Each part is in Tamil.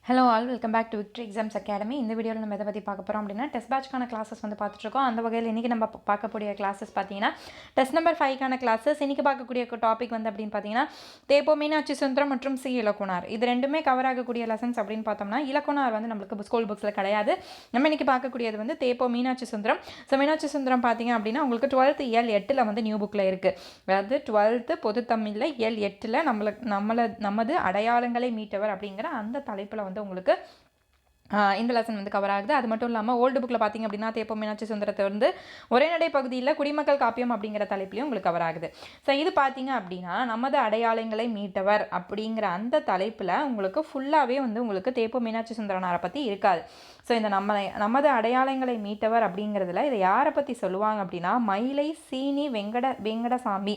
Hello all welcome back to victory exams academy. இந்த வீடியோவில் நம்ம எதை பற்றி பார்க்க போகிறோம் அப்படின்னா டெஸ்ட் பேட்ச்க்கான கிளாஸஸ் வந்து பார்த்துட்ருக்கோம். அந்த வகையில் இன்றைக்கி நம்ம பார்க்கக்கூடிய கிளாஸஸ் பார்த்தீங்கன்னா டெஸ்ட் நம்பர் 5க்கான கிளாஸஸ். இன்றைக்கி பார்க்கக்கூடிய டாபிக் வந்து அப்படின்னு பார்த்தீங்கன்னா தேப்போ மீனாட்சி சுந்தரம் மற்றும் சி இலக்குனார். இது ரெண்டுமே கவர் ஆகக்கூடிய லெசன்ஸ் அப்படின்னு பார்த்தோம்னா இலக்குனார் வந்து நம்மளுக்கு ஸ்கூல் புக்ஸில் கிடையாது. நம்ம இன்றைக்கி பார்க்கக்கூடியது வந்து தேப்போ மீனாட்சி சுந்தரம். ஸோ மீனாட்சி சுந்தரம் பார்த்தீங்க அப்படின்னா உங்களுக்கு 12th இயல் 8 வந்து நியூ புக்கில் இருக்குது. அதாவது 12th பொது தமிழில் இயல் 8 நமது அடையாளங்களை மீட்டவர் அப்படிங்கிற அந்த தலைப்பில் வந்து உங்களுக்கு இந்த லெசன் வந்து கவர் ஆகுது. அது மட்டும் இல்லாமல் ஓல்டு புக்கில் பார்த்தீங்க அப்படின்னா தேப்போ மீனாட்சி சுந்தரத்தை வந்து உரைநடை பகுதியில் குடிமக்கள் காப்பியம் அப்படிங்கிற தலைப்புலையும் உங்களுக்கு கவர் ஆகுது. ஸோ இது பார்த்தீங்க அப்படின்னா நமது அடையாளங்களை மீட்டவர் அப்படிங்கிற அந்த தலைப்பில் உங்களுக்கு ஃபுல்லாகவே வந்து உங்களுக்கு தேப்போ மீனாட்சி சுந்தரனாரை பற்றி இருக்காது. ஸோ இந்த நமது அடையாளங்களை மீட்டவர் அப்படிங்கிறதுல இதை யாரை பற்றி சொல்லுவாங்க அப்படின்னா மயிலை சீனி வெங்கடசாமி.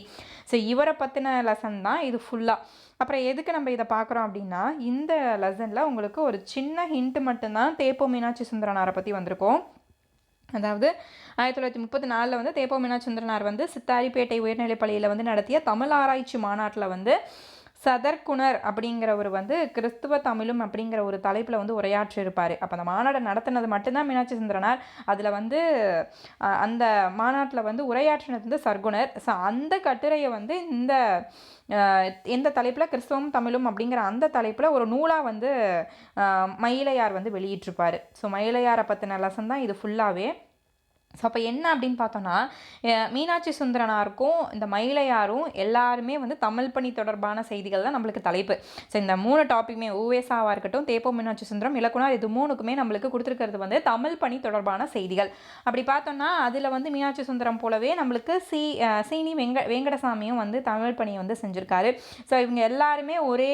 ஸோ இவரை பற்றின லெசன் தான் இது ஃபுல்லாக. அப்புறம் எதுக்கு நம்ம இதை பார்க்குறோம் அப்படின்னா இந்த லெசனில் உங்களுக்கு ஒரு சின்ன ஹிண்ட் மட்டும்தான் தேப்போ மீனாட்சி சுந்தரனாரை பற்றி வந்திருக்கும். அதாவது 1934 வந்து தேப்போ மீனாட்சி சுந்தரனார் வந்து சித்தாரிப்பேட்டை உயர்நிலைப்பள்ளியில் வந்து நடத்திய தமிழ் ஆராய்ச்சி மாநாட்டில் வந்து சதர்குணர் அப்படிங்கிறவர் வந்து கிறிஸ்துவ தமிழும் அப்படிங்கிற ஒரு தலைப்பில் வந்து உரையாற்றிருப்பார். அப்போ அந்த மாநாடு நடத்தினது மட்டும்தான் மீனாட்சி சுந்தரனார். அதில் வந்து அந்த மாநாட்டில் வந்து உரையாற்றினது வந்து சர்க்குணர். ஸோ அந்த கட்டுரையை வந்து எந்த தலைப்பில் கிறிஸ்தவம் தமிழும் அப்படிங்கிற அந்த தலைப்பில் ஒரு நூலாக வந்து மயிலையார் வந்து வெளியிட்டிருப்பார். ஸோ மயிலையாரை பற்றின லெசன் தான் இது ஃபுல்லாகவே. ஸோ அப்போ என்ன அப்படின்னு பார்த்தோன்னா மீனாட்சி சுந்தரனாருக்கும் இந்த மயிலையாரும் எல்லாருமே வந்து தமிழ் பணி தொடர்பான செய்திகள் தான் நம்மளுக்கு தலைப்பு. ஸோ இந்த 3 டாப்பிக்குமே ஊவேசாவாக இருக்கட்டும், தேப்போ மீனாட்சி சுந்தரம், இலக்குனார், இது 3க்குமே நம்மளுக்கு கொடுத்துருக்கிறது வந்து தமிழ் பணி தொடர்பான செய்திகள். அப்படி பார்த்தோன்னா அதில் வந்து மீனாட்சி சுந்தரம் போலவே நம்மளுக்கு சீனி வெங்கடசாமியும் வந்து தமிழ் பணியை வந்து செஞ்சுருக்காரு. ஸோ இவங்க எல்லாருமே ஒரே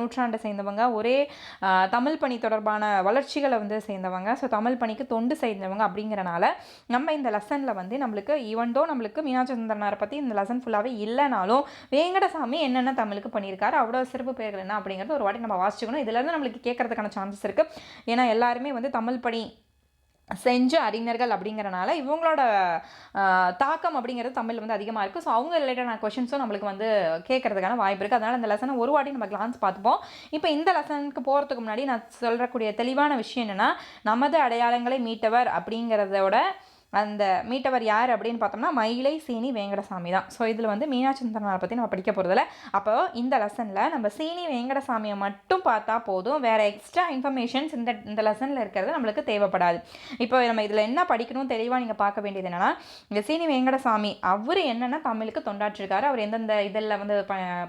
நூற்றாண்டை சேர்ந்தவங்க, ஒரே தமிழ் பணி தொடர்பான வளர்ச்சிகளை வந்து சேர்ந்தவங்க. ஸோ தமிழ் பணிக்கு தொண்டு செய்தவங்க அப்படிங்கிறனால நம்ம இந்த லெசனில் வந்து நம்மளுக்கு ஈவன்தோ நம்மளுக்கு மீனாட்சி சுந்தரனாரை பற்றி இந்த லெசன் ஃபுல்லாகவே இல்லைனாலும் வெங்கடசாமி என்னென்ன தமிழுக்கு பண்ணியிருக்காரு, அவ்வளோ சிறப்பு பேர்கள் என்ன அப்படிங்கிறது ஒரு வாட்டி நம்ம வாசிச்சுக்கணும். இதுலேருந்து நம்மளுக்கு கேட்கறதுக்கான சான்சஸ் இருக்குது. ஏன்னா எல்லாருமே வந்து தமிழ் பணி செஞ்ச அறிஞர்கள் அப்படிங்கிறனால இவங்களோட தாக்கம் அப்படிங்கிறது தமிழ் வந்து அதிகமாக இருக்குது. ஸோ அவங்க ரிலேட்டடான கொஷின்ஸும் நம்மளுக்கு வந்து கேட்கறதுக்கான வாய்ப்பு இருக்குது. அதனால் இந்த லெசனை ஒரு வாட்டி நம்ம கிளான்ஸ் பார்த்துப்போம். இப்போ இந்த லெசனுக்கு போகிறதுக்கு முன்னாடி நான் சொல்லக்கூடிய தெளிவான விஷயம் என்னென்னா நமது அடையாளங்களை மீட்டவர் அப்படிங்கிறதோட அந்த மீட்டவர் யார் அப்படின்னு பார்த்தோம்னா மயிலை சீனி வெங்கடசாமி தான். ஸோ இதில் வந்து மீனாட்சி சுந்தரனாரை பற்றி நம்ம படிக்க போகிறதில்ல. அப்போ இந்த லெசனில் நம்ம சீனி வெங்கடசாமியை மட்டும் பார்த்தா போதும், வேறு எக்ஸ்ட்ரா இன்ஃபர்மேஷன்ஸ் இந்த லெசனில் இருக்கிறது நம்மளுக்கு தேவைப்படாது. இப்போ நம்ம இதில் என்ன படிக்கணும் தெளிவாக நீங்கள் பார்க்க வேண்டியது என்னென்னா இந்த சீனி வெங்கடசாமி அவர் என்னென்ன தமிழுக்கு தொண்டாற்றிருக்காரு, அவர் எந்தெந்த இதில் வந்து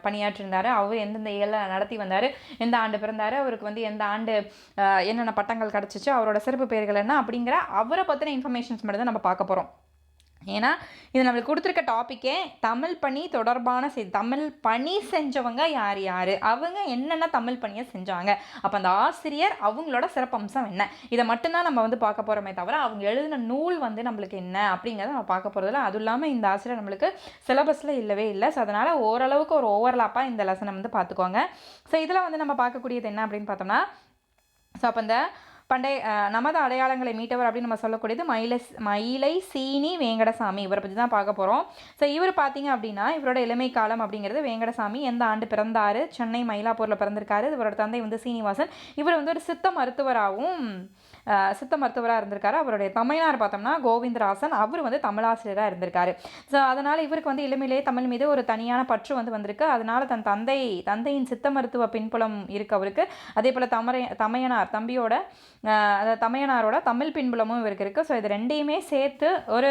பணியாற்றிருந்தார், அவர் எந்தெந்த இயலில் நடத்தி வந்தார், எந்த ஆண்டு பிறந்தார், அவருக்கு வந்து எந்த ஆண்டு என்னென்ன பட்டங்கள் கிடச்சிச்சு, அவரோட சிறப்பு பெயர்கள் என்ன அப்படிங்கிற அவரை பற்றின இன்ஃபர்மேஷன்ஸ் மட்டும் தான் நம்ம பார்க்க போகிறோம். ஏன்னா இது நம்மளுக்கு கொடுத்துருக்க டாப்பிக்கே தமிழ் பணி தொடர்பான தமிழ் பணி செஞ்சவங்க யார் யார், அவங்க என்னென்ன தமிழ் பணியை செஞ்சாங்க, அப்போ அந்த ஆசிரியர் அவங்களோட சிறப்பம்சம் என்ன, இதை மட்டும்தான் நம்ம வந்து பார்க்க போகிறோமே தவிர அவங்க எழுதின நூல் வந்து நம்மளுக்கு என்ன அப்படிங்கிறத நம்ம பார்க்க போகிறதில்ல. அதுவும் இல்லாமல் இந்த ஆசிரியர் நம்மளுக்கு சிலபஸில் இல்லவே இல்லை. ஸோ அதனால் ஓரளவுக்கு ஒரு ஓவர்லாப்பாக இந்த லெசனை வந்து பார்த்துக்கோங்க. ஸோ இதில் வந்து நம்ம பார்க்கக்கூடியது என்ன அப்படின்னு பார்த்தோம்னா ஸோ அப்போ இந்த நமது அடையாளங்களை மீட்டவர் அப்படின்னு நம்ம சொல்லக்கூடியது மயிலை சீனி வெங்கடசாமி, இவரை பற்றி தான் பார்க்க போகிறோம். ஸோ இவர் பார்த்தீங்க அப்படின்னா இவரோட இளமை காலம் அப்படிங்கிறது வெங்கடசாமி எந்த ஆண்டு பிறந்தார், சென்னை மயிலாப்பூரில் பிறந்திருக்காரு. இவரோட தந்தை வந்து சீனிவாசன். இவர் வந்து ஒரு சித்த மருத்துவராக இருந்திருக்காரு. அவருடைய தமையனார் பார்த்தோம்னா கோவிந்தராசன், அவர் வந்து தமிழாசிரியராக இருந்திருக்காரு. ஸோ அதனால் இவருக்கு வந்து இளமையிலே தமிழ் மீது ஒரு தனியான பற்று வந்து வந்திருக்கு. அதனால் தன் தந்தையின் சித்த மருத்துவ பின்புலம் இருக்கு அவருக்கு. அதே போல் தமையனாரோட தமிழ் பின்புலமும் இவருக்கு இருக்குது. ஸோ இது ரெண்டையுமே சேர்த்து ஒரு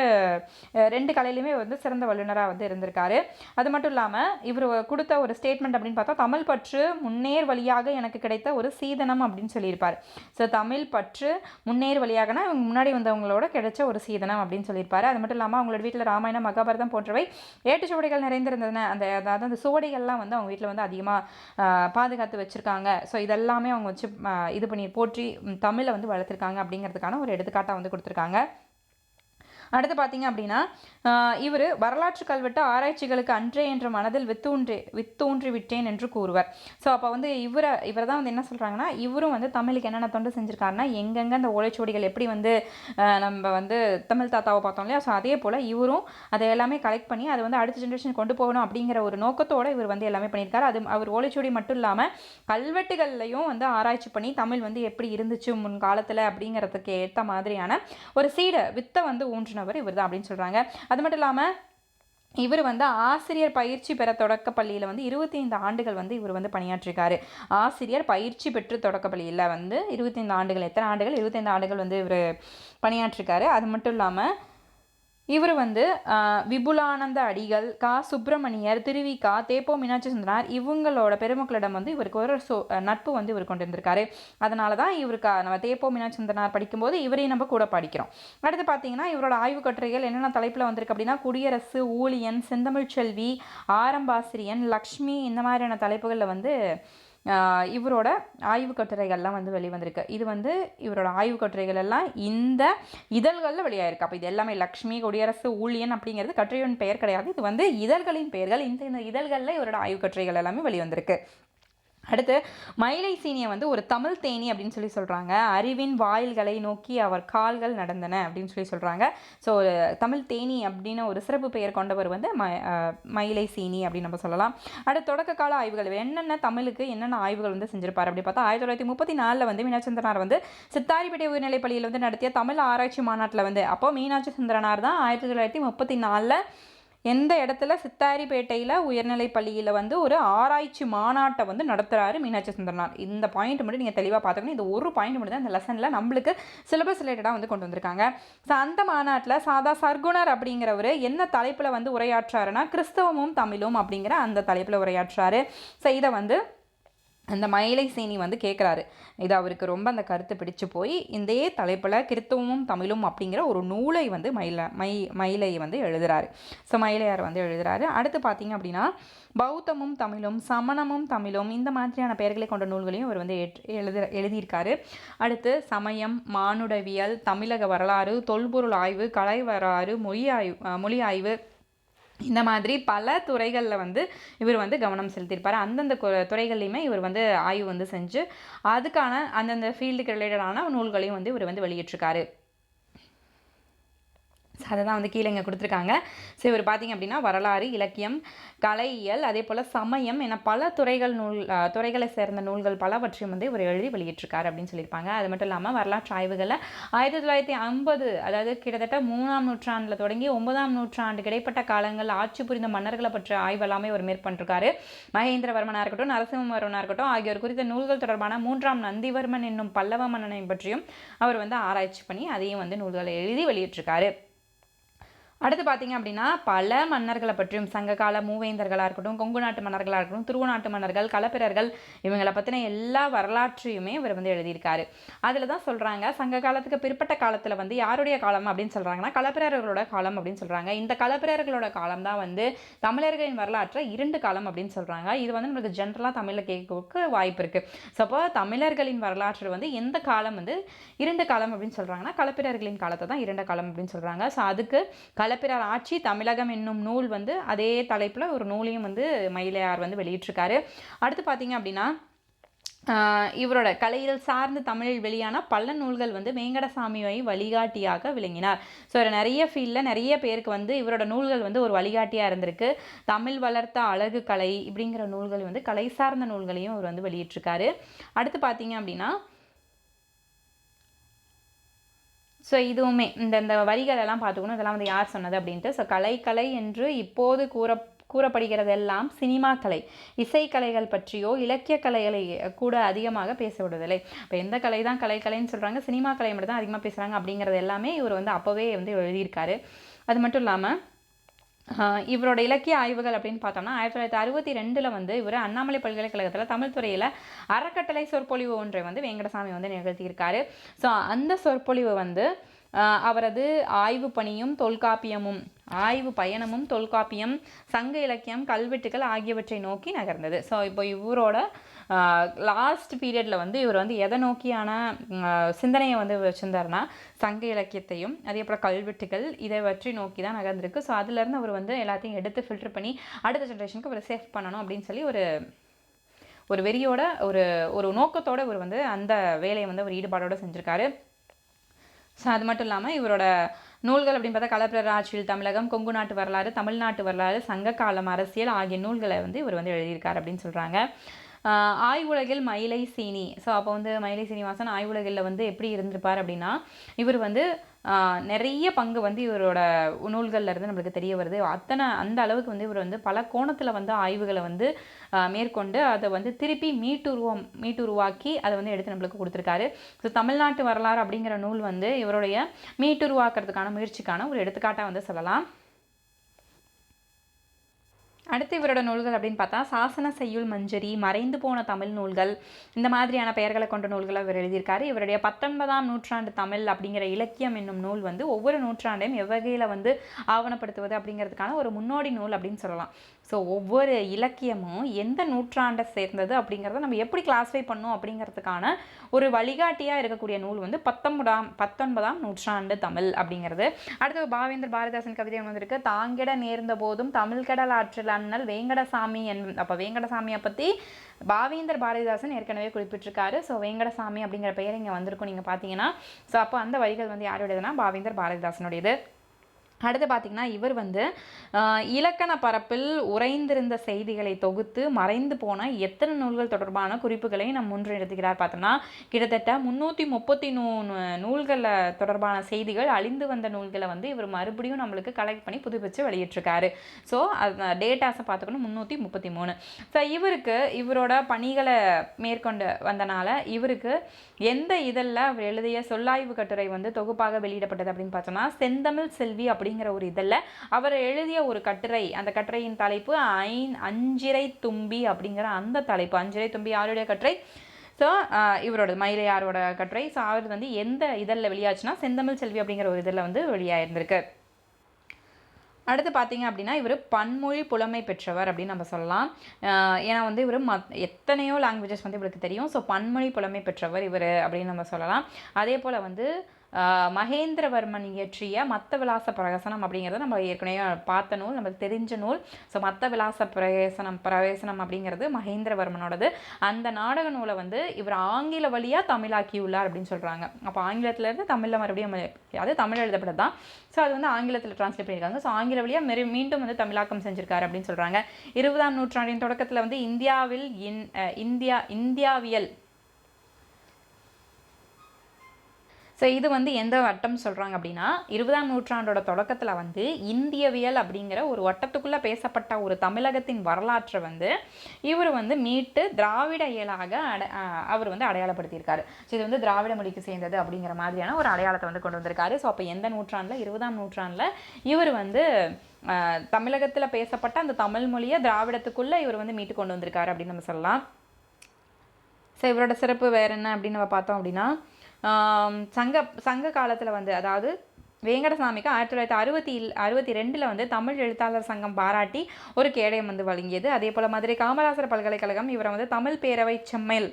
2 கலையிலையுமே வந்து சிறந்த வல்லுநராக வந்து இருந்திருக்காரு. அது மட்டும் இல்லாமல் இவர் கொடுத்த ஒரு ஸ்டேட்மெண்ட் அப்படின்னு பார்த்தா தமிழ் பற்று முன்னேர் வழியாக எனக்கு கிடைத்த ஒரு சீதனம் அப்படின்னு சொல்லியிருப்பார். ஸோ தமிழ் பற்று முன்னேறு வழியாகனா இவங்க முன்னாடி வந்தவங்களோட கிடைச்ச ஒரு சீதனம் அப்படின்னு சொல்லியிருப்பாரு. அது மட்டும் இல்லாமல் அவங்களோட வீட்டில் ராமாயணம் மகாபாரதம் போன்றவை ஏட்டுச்சுவடிகள் நிறைந்திருந்ததுன்னு அதாவது அந்த சுவடிகள்லாம் வந்து அவங்க வீட்டில் வந்து அதிகமாக பாதுகாத்து வச்சுருக்காங்க. ஸோ இதெல்லாமே அவங்க வச்சு இது பண்ணி போற்றி தமிழை வந்து வளர்த்துருக்காங்க அப்படிங்கிறதுக்கான ஒரு எடுத்துக்காட்டாக வந்து கொடுத்துருக்காங்க. அடுத்து பார்த்தீங்க அப்படின்னா இவர் வரலாற்று கல்வெட்டு ஆராய்ச்சிகளுக்கு அன்றே என்ற மனதில் வித்தூன்றி விட்டேன் என்று கூறுவார். ஸோ அப்போ வந்து இவரை தான் வந்து என்ன சொல்கிறாங்கன்னா, இவரும் வந்து தமிழுக்கு என்னென்ன தொண்டு செஞ்சுருக்காருன்னா, எங்கெங்கே அந்த ஓலைச்சுவடிகள் எப்படி வந்து நம்ம வந்து தமிழ் தாத்தாவை பார்த்தோம் இல்லையா, ஸோ அதே போல் இவரும் அதை எல்லாமே கலெக்ட் பண்ணி அதை வந்து அடுத்த ஜென்ரேஷன் கொண்டு போகணும் அப்படிங்கிற ஒரு நோக்கத்தோடு இவர் வந்து எல்லாமே பண்ணியிருக்காரு. அது அவர் ஓலைச்சுவடி மட்டும் இல்லாமல் கல்வெட்டுகள்லையும் வந்து ஆராய்ச்சி பண்ணி தமிழ் வந்து எப்படி இருந்துச்சு முன் காலத்தில் அப்படிங்கிறதுக்கு ஏற்ற மாதிரியான ஒரு வித்தை வந்து ஊன்றினவர் இவர் தான் அப்படின்னு சொல்கிறாங்க. அது மட்டும் இல்லாமல் இவர் வந்து ஆசிரியர் பயிற்சி பெற தொடக்கப்பள்ளியில் வந்து 25 ஆண்டுகள் வந்து இவர் வந்து பணியாற்றிருக்காரு. ஆசிரியர் பயிற்சி பெற்று தொடக்கப்பள்ளியில் வந்து 25 ஆண்டுகள், எத்தனை ஆண்டுகள்? 25 ஆண்டுகள் வந்து இவர் பணியாற்றிருக்காரு. அது மட்டும் இல்லாமல் இவர் வந்து விபுலானந்த அடிகள், கா சுப்பிரமணியர், திருவிக்கா, தேப்போ மீனாட்சி சுந்தரனார் இவங்களோட பெருமக்களிடம் வந்து இவருக்கு ஒரு நட்பு வந்து இவர் கொண்டு வந்திருக்காரு. அதனால தான் இவருக்கு நம்ம தேப்போ மீனாட்சி சுந்தரனார் படிக்கும்போது இவரையும் நம்ம கூட படிக்கிறோம். அடுத்து பார்த்தீங்கன்னா இவரோட ஆய்வு கட்டுரைகள் என்னென்ன தலைப்பில் வந்திருக்கு அப்படின்னா, குடியரசு, ஊழியன், செந்தமிழ்ச்செல்வி, ஆரம்பாசிரியன், லக்ஷ்மி இந்த மாதிரியான தலைப்புகளில் வந்து இவரோட ஆய்வு கட்டுரைகள்லாம் வந்து வெளிவந்திருக்கு. இது வந்து இவரோட ஆய்வு கட்டுரைகள் எல்லாம் இந்த இதழ்களில் வெளியாயிருக்கு. அப்போ இது எல்லாமே லக்ஷ்மி, குடியரசு, ஊழியன் அப்படிங்கிறது கட்டுரையின் பெயர் கிடையாது, இது வந்து இதழ்களின் பெயர்கள். இந்த இதழ்களில் இவரோட ஆய்வு கட்டுரைகள் எல்லாமே வெளிவந்திருக்கு. அடுத்து மயிலை சீனியை வந்து ஒரு தமிழ் தேனி அப்படின்னு சொல்லி சொல்கிறாங்க. அறிவின் வாயில்களை நோக்கி அவர் கால்கள் நடந்தன அப்படின்னு சொல்லி சொல்கிறாங்க. ஸோ ஒரு தமிழ் தேனி அப்படின்னு ஒரு சிறப்பு பெயர் கொண்டவர் வந்து மயிலை சீனி அப்படின்னு நம்ம சொல்லலாம். அடுத்து தொடக்க கால ஆய்வுகள் என்னென்ன தமிழுக்கு என்னென்ன ஆய்வுகள் வந்து செஞ்சிருப்பார் அப்படி பார்த்தா, 1934 வந்து மீனாட்சி சுந்தரனார் வந்து சித்தாரிப்பேட்டை உயர்நிலைப் பள்ளியில் வந்து நடத்திய தமிழ் ஆராய்ச்சி மாநாட்டில் வந்து, அப்போ மீனாட்சி சுந்தரனார் தான் 1934 எந்த இடத்துல சித்தாரிப்பேட்டையில் உயர்நிலை பள்ளியில் வந்து ஒரு ஆராய்ச்சி மாநாட்டை வந்து நடத்துகிறாரு மீனாட்சி சுந்தரனார். இந்த பாயிண்ட் மட்டும் நீங்கள் தெளிவாக பார்த்துக்கணும். இந்த ஒரு பாயிண்ட் மட்டும் தான் இந்த லெசனில் நம்மளுக்கு சிலபஸ் ரிலேட்டடாக வந்து கொண்டு வந்திருக்காங்க. ஸோ அந்த மாநாட்டில் சாதா சர்க்குணர் அப்படிங்கிறவர் என்ன தலைப்பில் வந்து உரையாற்றாருன்னா, கிறிஸ்தவமும் தமிழும் அப்படிங்கிற அந்த தலைப்பில் உரையாற்றாரு. ஸோ இதை வந்து அந்த மயிலை சீனி வந்து கேட்குறாரு. இது அவருக்கு ரொம்ப அந்த கருத்து பிடிச்சு போய் இதே தலைப்பில் கிறிஸ்தவமும் தமிழும் அப்படிங்கிற ஒரு நூலை வந்து மயிலை வந்து எழுதுகிறாரு. ஸோ மயிலையார் வந்து எழுதுகிறாரு. அடுத்து பார்த்தீங்க அப்படின்னா பௌத்தமும் தமிழும், சமணமும் தமிழும் இந்த மாதிரியான பெயர்களை கொண்ட நூல்களையும் அவர் வந்து எழுதியிருக்காரு. அடுத்து சமயம், மானுடவியல், தமிழக வரலாறு, தொல்பொருள் ஆய்வு, கலை வரலாறு, மொழி ஆய்வு இந்த மாதிரி பல துறைகளில் வந்து இவர் வந்து கவனம் செலுத்தியிருப்பார். அந்தந்த துறைகள்லையுமே இவர் வந்து ஆய்வு வந்து செஞ்சு அதுக்கான அந்தந்த ஃபீல்டுக்கு ரிலேட்டடான நூல்களையும் வந்து இவர் வந்து வெளியிட்டிருக்காரு. அதை தான் வந்து கீழே இங்கே கொடுத்துருக்காங்க. ஸோ இவர் பார்த்திங்க அப்படின்னா வரலாறு, இலக்கியம், கலையியல், அதே போல் சமயம் என பல துறைகளை சேர்ந்த நூல்கள் பலவற்றையும் வந்து இவர் எழுதி வெளியிட்டிருக்காரு அப்படின்னு சொல்லியிருப்பாங்க. அது மட்டும் இல்லாமல் வரலாற்று ஆய்வுகளில் 1950 அதாவது கிட்டத்தட்ட 3ஆம் நூற்றாண்டில் தொடங்கி 9ஆம் நூற்றாண்டு இடைப்பட்ட காலங்கள் ஆட்சி புரிந்த மன்னர்களை பற்றிய ஆய்வு எல்லாமே அவர் மேற்கொண்டிருக்காரு. மகேந்திரவர்மனாக இருக்கட்டும், நரசிம்மவர்மனாக இருக்கட்டும் ஆகியோர் குறித்த நூல்கள் தொடர்பான 3ஆம் நந்திவர்மன் என்னும் பல்லவ மன்னனை பற்றியும் அவர் வந்து ஆராய்ச்சி பண்ணி அதையும் வந்து நூல்களை எழுதி வெளியிட்டிருக்காரு. அடுத்து பார்த்தீங்க அப்படின்னா பல மன்னர்களை பற்றியும் சங்ககால மூவேந்தர்களாக இருக்கட்டும், கொங்கு நாட்டு மன்னர்களாக இருக்கட்டும், துருவ நாட்டு மன்னர்கள், களப்பிரர்கள் இவங்களை பற்றின எல்லா வரலாற்றையுமே இவர் வந்து எழுதியிருக்காரு. அதில் தான் சொல்கிறாங்க சங்க காலத்துக்கு பிற்பட்ட காலத்தில் வந்து யாருடைய காலம் அப்படின்னு சொல்கிறாங்கன்னா களப்பிரர்களோட காலம் அப்படின்னு சொல்கிறாங்க. இந்த களப்பிரர்களோட காலம் தான் வந்து தமிழர்களின் வரலாற்றை 2 காலம் அப்படின்னு சொல்கிறாங்க. இது வந்து நம்மளுக்கு ஜென்ரலாக தமிழில் கேட்கறதுக்கு வாய்ப்பு இருக்குது. ஸோ அப்போ தமிழர்களின் வரலாற்று வந்து எந்த காலம் வந்து 2 காலம் அப்படின்னு சொல்கிறாங்கன்னா களப்பிரர்களின் காலத்தை தான் 2 காலம் அப்படின்னு சொல்கிறாங்க. ஸோ அதுக்கு களப்பிரர் ஆட்சி தமிழகம் என்னும் நூல் வந்து அதே தலைப்பில் ஒரு நூலையும் வந்து மயிலையார் வந்து வெளியிட்டிருக்காரு. அடுத்து பார்த்தீங்க அப்படின்னா இவரோட கலையில் சார்ந்து தமிழில் வெளியான பல நூல்கள் வந்து வேங்கடசாமியை வழிகாட்டியாக விளங்கினார். ஸோ நிறைய ஃபீல்டில் நிறைய பேருக்கு வந்து இவரோட நூல்கள் வந்து ஒரு வழிகாட்டியாக இருந்திருக்கு. தமிழ் வளர்த்த அழகு கலை இப்படிங்கிற நூல்கள் வந்து கலை சார்ந்த நூல்களையும் அவர் வந்து வெளியிட்டிருக்காரு. அடுத்து பார்த்தீங்க அப்படின்னா ஸோ இதுவுமே இந்த வரிகளெல்லாம் பார்த்துக்கணும், இதெல்லாம் வந்து யார் சொன்னது அப்படின்ட்டு. ஸோ கலை என்று இப்போது கூறப்படுகிறதெல்லாம் சினிமா கலை, இசைக்கலைகள் பற்றியோ இலக்கிய கலைகளை கூட அதிகமாக பேச விடுவதில்லை. இப்போ எந்த கலை தான் கலைன்னு சொல்கிறாங்க, சினிமா கலை மட்டும் தான் அதிகமாக பேசுகிறாங்க அப்படிங்கிறது எல்லாமே இவர் வந்து அப்போவே வந்து எழுதியிருக்காரு. அது மட்டும் இல்லாமல் இவரோட இலக்கிய ஆய்வுகள் அப்படின்னு பார்த்தோம்னா 1962 வந்து இவர் அண்ணாமலை பல்கலைக்கழகத்தில் தமிழ் துறையில் அறக்கட்டளை சொற்பொழிவு ஒன்றை வந்து வேங்கடசாமி வந்து நிகழ்த்தியிருக்காரு. ஸோ அந்த சொற்பொழிவு வந்து அவரது ஆய்வு பணியும் தொல்காப்பியமும் ஆய்வு பயணமும் தொல்காப்பியம், சங்க இலக்கியம், கல்வெட்டுகள் ஆகியவற்றை நோக்கி நகர்ந்தது. ஸோ இப்போ இவரோட லாஸ்ட் பீரியடில் வந்து இவர் வந்து எதை நோக்கியான சிந்தனையை வந்து வச்சுருந்தாருன்னா சங்க இலக்கியத்தையும் அதே போல் கல்வெட்டுகள் இதை வச்சு நோக்கி தான் நகர்ந்துருக்கு. ஸோ அதுலேருந்து அவர் வந்து எல்லாத்தையும் எடுத்து ஃபில்டர் பண்ணி அடுத்த ஜென்ரேஷனுக்கு அவர் சேஃப் பண்ணணும் அப்படின்னு சொல்லி ஒரு வெறியோட ஒரு நோக்கத்தோடு இவர் வந்து அந்த வேலையை வந்து அவர் ஈடுபாடோடு செஞ்சுருக்காரு. ஸோ அது மட்டும் இல்லாமல் இவரோட நூல்கள் அப்படின்னு பார்த்தா களப்பிரர் ஆட்சியில் தமிழகம், கொங்கு நாட்டு வரலாறு, தமிழ்நாட்டு வரலாறு, சங்ககாலம், அரசியல் ஆகிய நூல்களை வந்து இவர் வந்து எழுதியிருக்கார் அப்படின்னு சொல்கிறாங்க. ஆய்வுலகில் மயிலை சீனி. ஸோ அப்போ வந்து மயிலை சீனிவாசன் ஆய்வுலகில் வந்து எப்படி இருந்திருப்பார் அப்படின்னா இவர் வந்து நிறைய பங்கு வந்து இவரோட நூல்களில் இருந்து நம்மளுக்கு தெரிய வருது. அந்த அளவுக்கு வந்து இவர் வந்து பல கோணத்தில் வந்து ஆய்வுகளை வந்து மேற்கொண்டு அதை வந்து திருப்பி மீட்டுருவாக்கி அதை வந்து எடுத்து நம்மளுக்கு கொடுத்துருக்காரு. ஸோ தமிழ்நாட்டு வரலாறு அப்படிங்கிற நூல் வந்து இவருடைய மீட்டுருவாக்குறதுக்கான முயற்சிக்கான ஒரு எடுத்துக்காட்டாக வந்து சொல்லலாம். அடுத்து இவரோட நூல்கள் அப்படின்னு பார்த்தா சாசன செய்யுள் மஞ்சரி, மறைந்து போன தமிழ் நூல்கள், இந்த மாதிரியான பெயர்களை கொண்ட நூல்களை இவர் எழுதியிருக்காரு. இவருடைய 19ஆம் நூற்றாண்டு தமிழ் அப்படிங்கிற இலக்கியம் என்னும் நூல் வந்து ஒவ்வொரு நூற்றாண்டையும் எவ்வகையில் வந்து ஆவணப்படுத்துவது அப்படிங்கிறதுக்கான ஒரு முன்னோடி நூல் அப்படின்னு சொல்லலாம். ஸோ ஒவ்வொரு இலக்கியமும் எந்த நூற்றாண்டை சேர்ந்தது அப்படிங்கிறத நம்ம எப்படி கிளாஸிஃபை பண்ணோம் அப்படிங்கிறதுக்கான ஒரு வழிகாட்டியாக இருக்கக்கூடிய நூல் வந்து 19ஆம் நூற்றாண்டு தமிழ் அப்படிங்கிறது. அடுத்து பாவேந்தர் பாரதிதாசன் கவிதை வந்திருக்கு. தாங்கிட நேர்ந்த போதும் தமிழ் கடல் ஆற்றல் அண்ணல் வேங்கடசாமி அப்போ வேங்கடசாமியை பற்றி பாவேந்தர் பாரதிதாசன் ஏற்கனவே குறிப்பிட்டிருக்காரு. ஸோ வேங்கடசாமி அப்படிங்கிற பெயர் இங்கே வந்திருக்கும் நீங்கள் பார்த்தீங்கன்னா. ஸோ அப்போ அந்த வரிகள் வந்து யாருடையதுன்னா பாவேந்தர் பாரதிதாசனுடையது. அடுத்து பார்த்திங்கன்னா இவர் வந்து இலக்கண பரப்பில் உறைந்திருந்த செய்திகளை தொகுத்து மறைந்து போன எத்தனை நூல்கள் தொடர்பான குறிப்புகளை நம் முன்று எடுத்துக்கிறார் பார்த்தோம்னா கிட்டத்தட்ட 333 நூல்களை தொடர்பான செய்திகள் அழிந்து வந்த நூல்களை வந்து இவர் மறுபடியும் நம்மளுக்கு கலெக்ட் பண்ணி புதுப்பிச்சு வெளியிட்டிருக்காரு. ஸோ அந்த டேட்டாஸை பார்த்துக்கணும் 333. ஸோ இவரோட பணிகளை மேற்கொண்டு வந்தனால இவருக்கு எந்த இதழில் அவர் எழுதிய சொல்லாய்வு கட்டுரை வந்து தொகுப்பாக வெளியிடப்பட்டது அப்படின்னு பார்த்தோம்னா செந்தமிழ் செல்வி அப்படிங்கிற ஒரு இதழில் அவர் எழுதிய ஒரு கட்டுரை. அந்த கட்டுரையின் தலைப்பு அஞ்சிரை தும்பி அப்படிங்கிற அந்த தலைப்பு. அஞ்சிரை தும்பி யாருடைய கட்டுரை? ஸோ இவரோட மயிலையாரோட கட்டுரை. ஸோ அவர் வந்து எந்த இதழில் வெளியாச்சுன்னா செந்தமிழ் செல்வி அப்படிங்கிற ஒரு இதழில் வந்து வெளியாயிருந்திருக்கு. அடுத்து பார்த்தீங்க அப்படின்னா இவர் பன்மொழி புலமை பெற்றவர் அப்படின்னு நம்ம சொல்லலாம். ஏன்னா வந்து இவர் எத்தனையோ லாங்குவேஜஸ் வந்து இவருக்கு தெரியும். ஸோ பன்மொழி புலமை பெற்றவர் இவர் அப்படின்னு நம்ம சொல்லலாம். அதே போல் வந்து மகேந்திரவர்மன் இயற்றிய மத்த விலாச பிரவேசனம் அப்படிங்கிறது நம்ம ஏற்கனவே பார்த்த நூல், நமக்கு தெரிஞ்ச நூல். ஸோ மத்த விலாச பிரவேசனம் அப்படிங்கிறது மகேந்திரவர்மனோடது. அந்த நாடக நூலை வந்து இவர் ஆங்கில வழியாக தமிழாக்கியுள்ளார் அப்படின்னு சொல்கிறாங்க. அப்போ ஆங்கிலத்திலேருந்து தமிழில் மறுபடியும் அது தமிழ் எழுதப்பட்டது தான். ஸோ அது வந்து ஆங்கிலத்தில் டிரான்ஸ்லேட் பண்ணியிருக்காங்க. ஸோ ஆங்கில வழியாக மீண்டும் வந்து தமிழாக்கம் செஞ்சுருக்காரு அப்படின்னு சொல்கிறாங்க. 20ஆம் நூற்றாண்டின் தொடக்கத்தில் வந்து இந்தியாவியல். ஸோ இது வந்து எந்த வட்டம் சொல்கிறாங்க அப்படின்னா 20ஆம் நூற்றாண்டோட தொடக்கத்தில் வந்து இந்தியவியல் அப்படிங்கிற ஒரு வட்டத்துக்குள்ளே பேசப்பட்ட ஒரு தமிழகத்தின் வரலாற்றை வந்து இவர் வந்து மீட்டு திராவிட இயலாக அவர் வந்து அடையாளப்படுத்தியிருக்காரு. ஸோ இது வந்து திராவிட மொழிக்கு சேர்ந்தது அப்படிங்கிற மாதிரியான ஒரு அடையாளத்தை வந்து கொண்டு வந்திருக்காரு. ஸோ அப்போ எந்த நூற்றாண்டில் 20ஆம் நூற்றாண்டில் இவர் வந்து தமிழகத்தில் பேசப்பட்ட அந்த தமிழ் மொழியை திராவிடத்துக்குள்ளே இவர் வந்து மீட்டு கொண்டு வந்திருக்காரு அப்படின்னு நம்ம சொல்லலாம். ஸோ இவரோட சிறப்பு வேறு என்ன அப்படின்னு நம்ம பார்த்தோம் அப்படின்னா சங்க காலத்தில் வந்து அதாவது வேங்கடசாமிக்கு 1962 வந்து தமிழ் எழுத்தாளர் சங்கம் பாராட்டி ஒரு கேடயம் வந்து வழங்கியது. அதே போல் மதுரை காமராசர் பல்கலைக்கழகம் இவரை வந்து தமிழ் பேரவை செம்மல்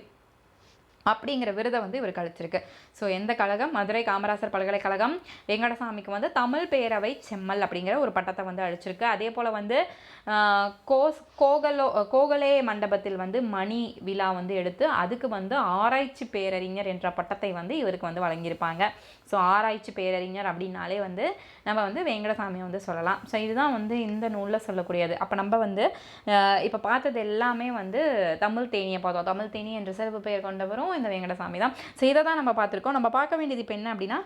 அப்படிங்கிற விருதை வந்து இவர் கழிச்சிருக்கு. ஸோ எந்த கழகம்? மதுரை காமராசர் பல்கலைக்கழகம் வெங்கடசாமிக்கு வந்து தமிழ் பேரவை செம்மல் அப்படிங்கிற ஒரு பட்டத்தை வந்து அளிச்சிருக்கு. அதே போல் வந்து கோகலே மண்டபத்தில் வந்து மணி விழா வந்து எடுத்து அதுக்கு வந்து ஆராய்ச்சி பேரறிஞர் என்ற பட்டத்தை வந்து இவருக்கு வந்து வழங்கியிருப்பாங்க. ஸோ ஆராய்ச்சி பேரறிஞர் அப்படின்னாலே வந்து நம்ம வந்து வெங்கடசாமியை வந்து சொல்லலாம். ஸோ இதுதான் வந்து இந்த நூலில் சொல்லக்கூடியது. அப்போ நம்ம வந்து இப்போ பார்த்தது எல்லாமே வந்து தமிழ் தேனியை பார்த்தோம். தமிழ் தேனி என்ற சிறப்பு பெயர் கொண்டவரும் இந்த வெங்கடசாமி தான். ஸோ இதை தான் நம்ம பார்த்துருக்கோம். நம்ம பார்க்க வேண்டியது இப்போ என்ன அப்படின்னா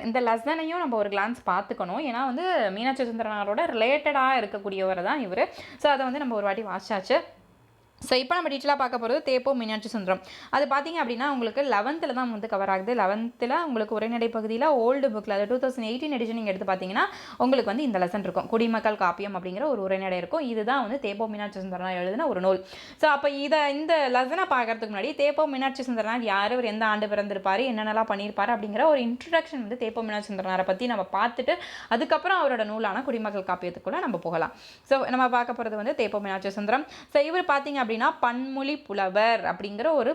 இந்த லெசனையும் நம்ம ஒரு கிளான்ஸ் பார்த்துக்கணும். ஏன்னா வந்து மீனாட்சி சுந்தரனாரோட ரிலேட்டடாக இருக்கக்கூடியவர் தான் இவர். ஸோ அதை வந்து நம்ம ஒரு வாட்டி வாசிச்சாச்சு. ஸோ இப்போ நம்ம டீட்டெயிலாக பார்க்க போகிறது தேப்போ மீனாட்சி சுந்தரம். அது பார்த்தீங்க அப்படின்னா உங்களுக்கு 11th தான் வந்து கவர் ஆகுது. 11th உங்களுக்கு உரைநடை பகுதியில் ஓல்டு புக்கில் அது 2018 எடிஷன் நீங்கள் எடுத்து பார்த்தீங்கன்னா உங்களுக்கு வந்து இந்த லெசன் இருக்கும். குடிமக்கள் காப்பியம் அப்படிங்கிற ஒரு உரைநடை இருக்கும். இதுதான் வந்து தேப்போ மீனாட்சி சுந்தரனார் எழுதின ஒரு நூல். ஸோ அப்போ இந்த லெசனை பார்க்கறதுக்கு முன்னாடி தேப்போ மீனாட்சி சுந்தரனார் யார், அவர் எந்த ஆண்டு பிறந்திருப்பார், என்னென்னலாம் பண்ணியிருப்பார் அப்படிங்கிற ஒரு இன்ட்ரடக்ஷன் வந்து தேப்போ மீனாட்சி சுந்தரனாரை பற்றி நம்ம பார்த்துட்டு அதுக்கப்புறம் அவரோட நூலான குடிமக்கள் காப்பியத்துக்குள்ளே நம்ம போகலாம். ஸோ நம்ம பார்க்க போகிறது வந்து தேப்போ மீனாட்சி சுந்தரம். ஸோ இவர் பார்த்தீங்க அப்படின்னா பன்மொழி புலவர் அப்படிங்கிற ஒரு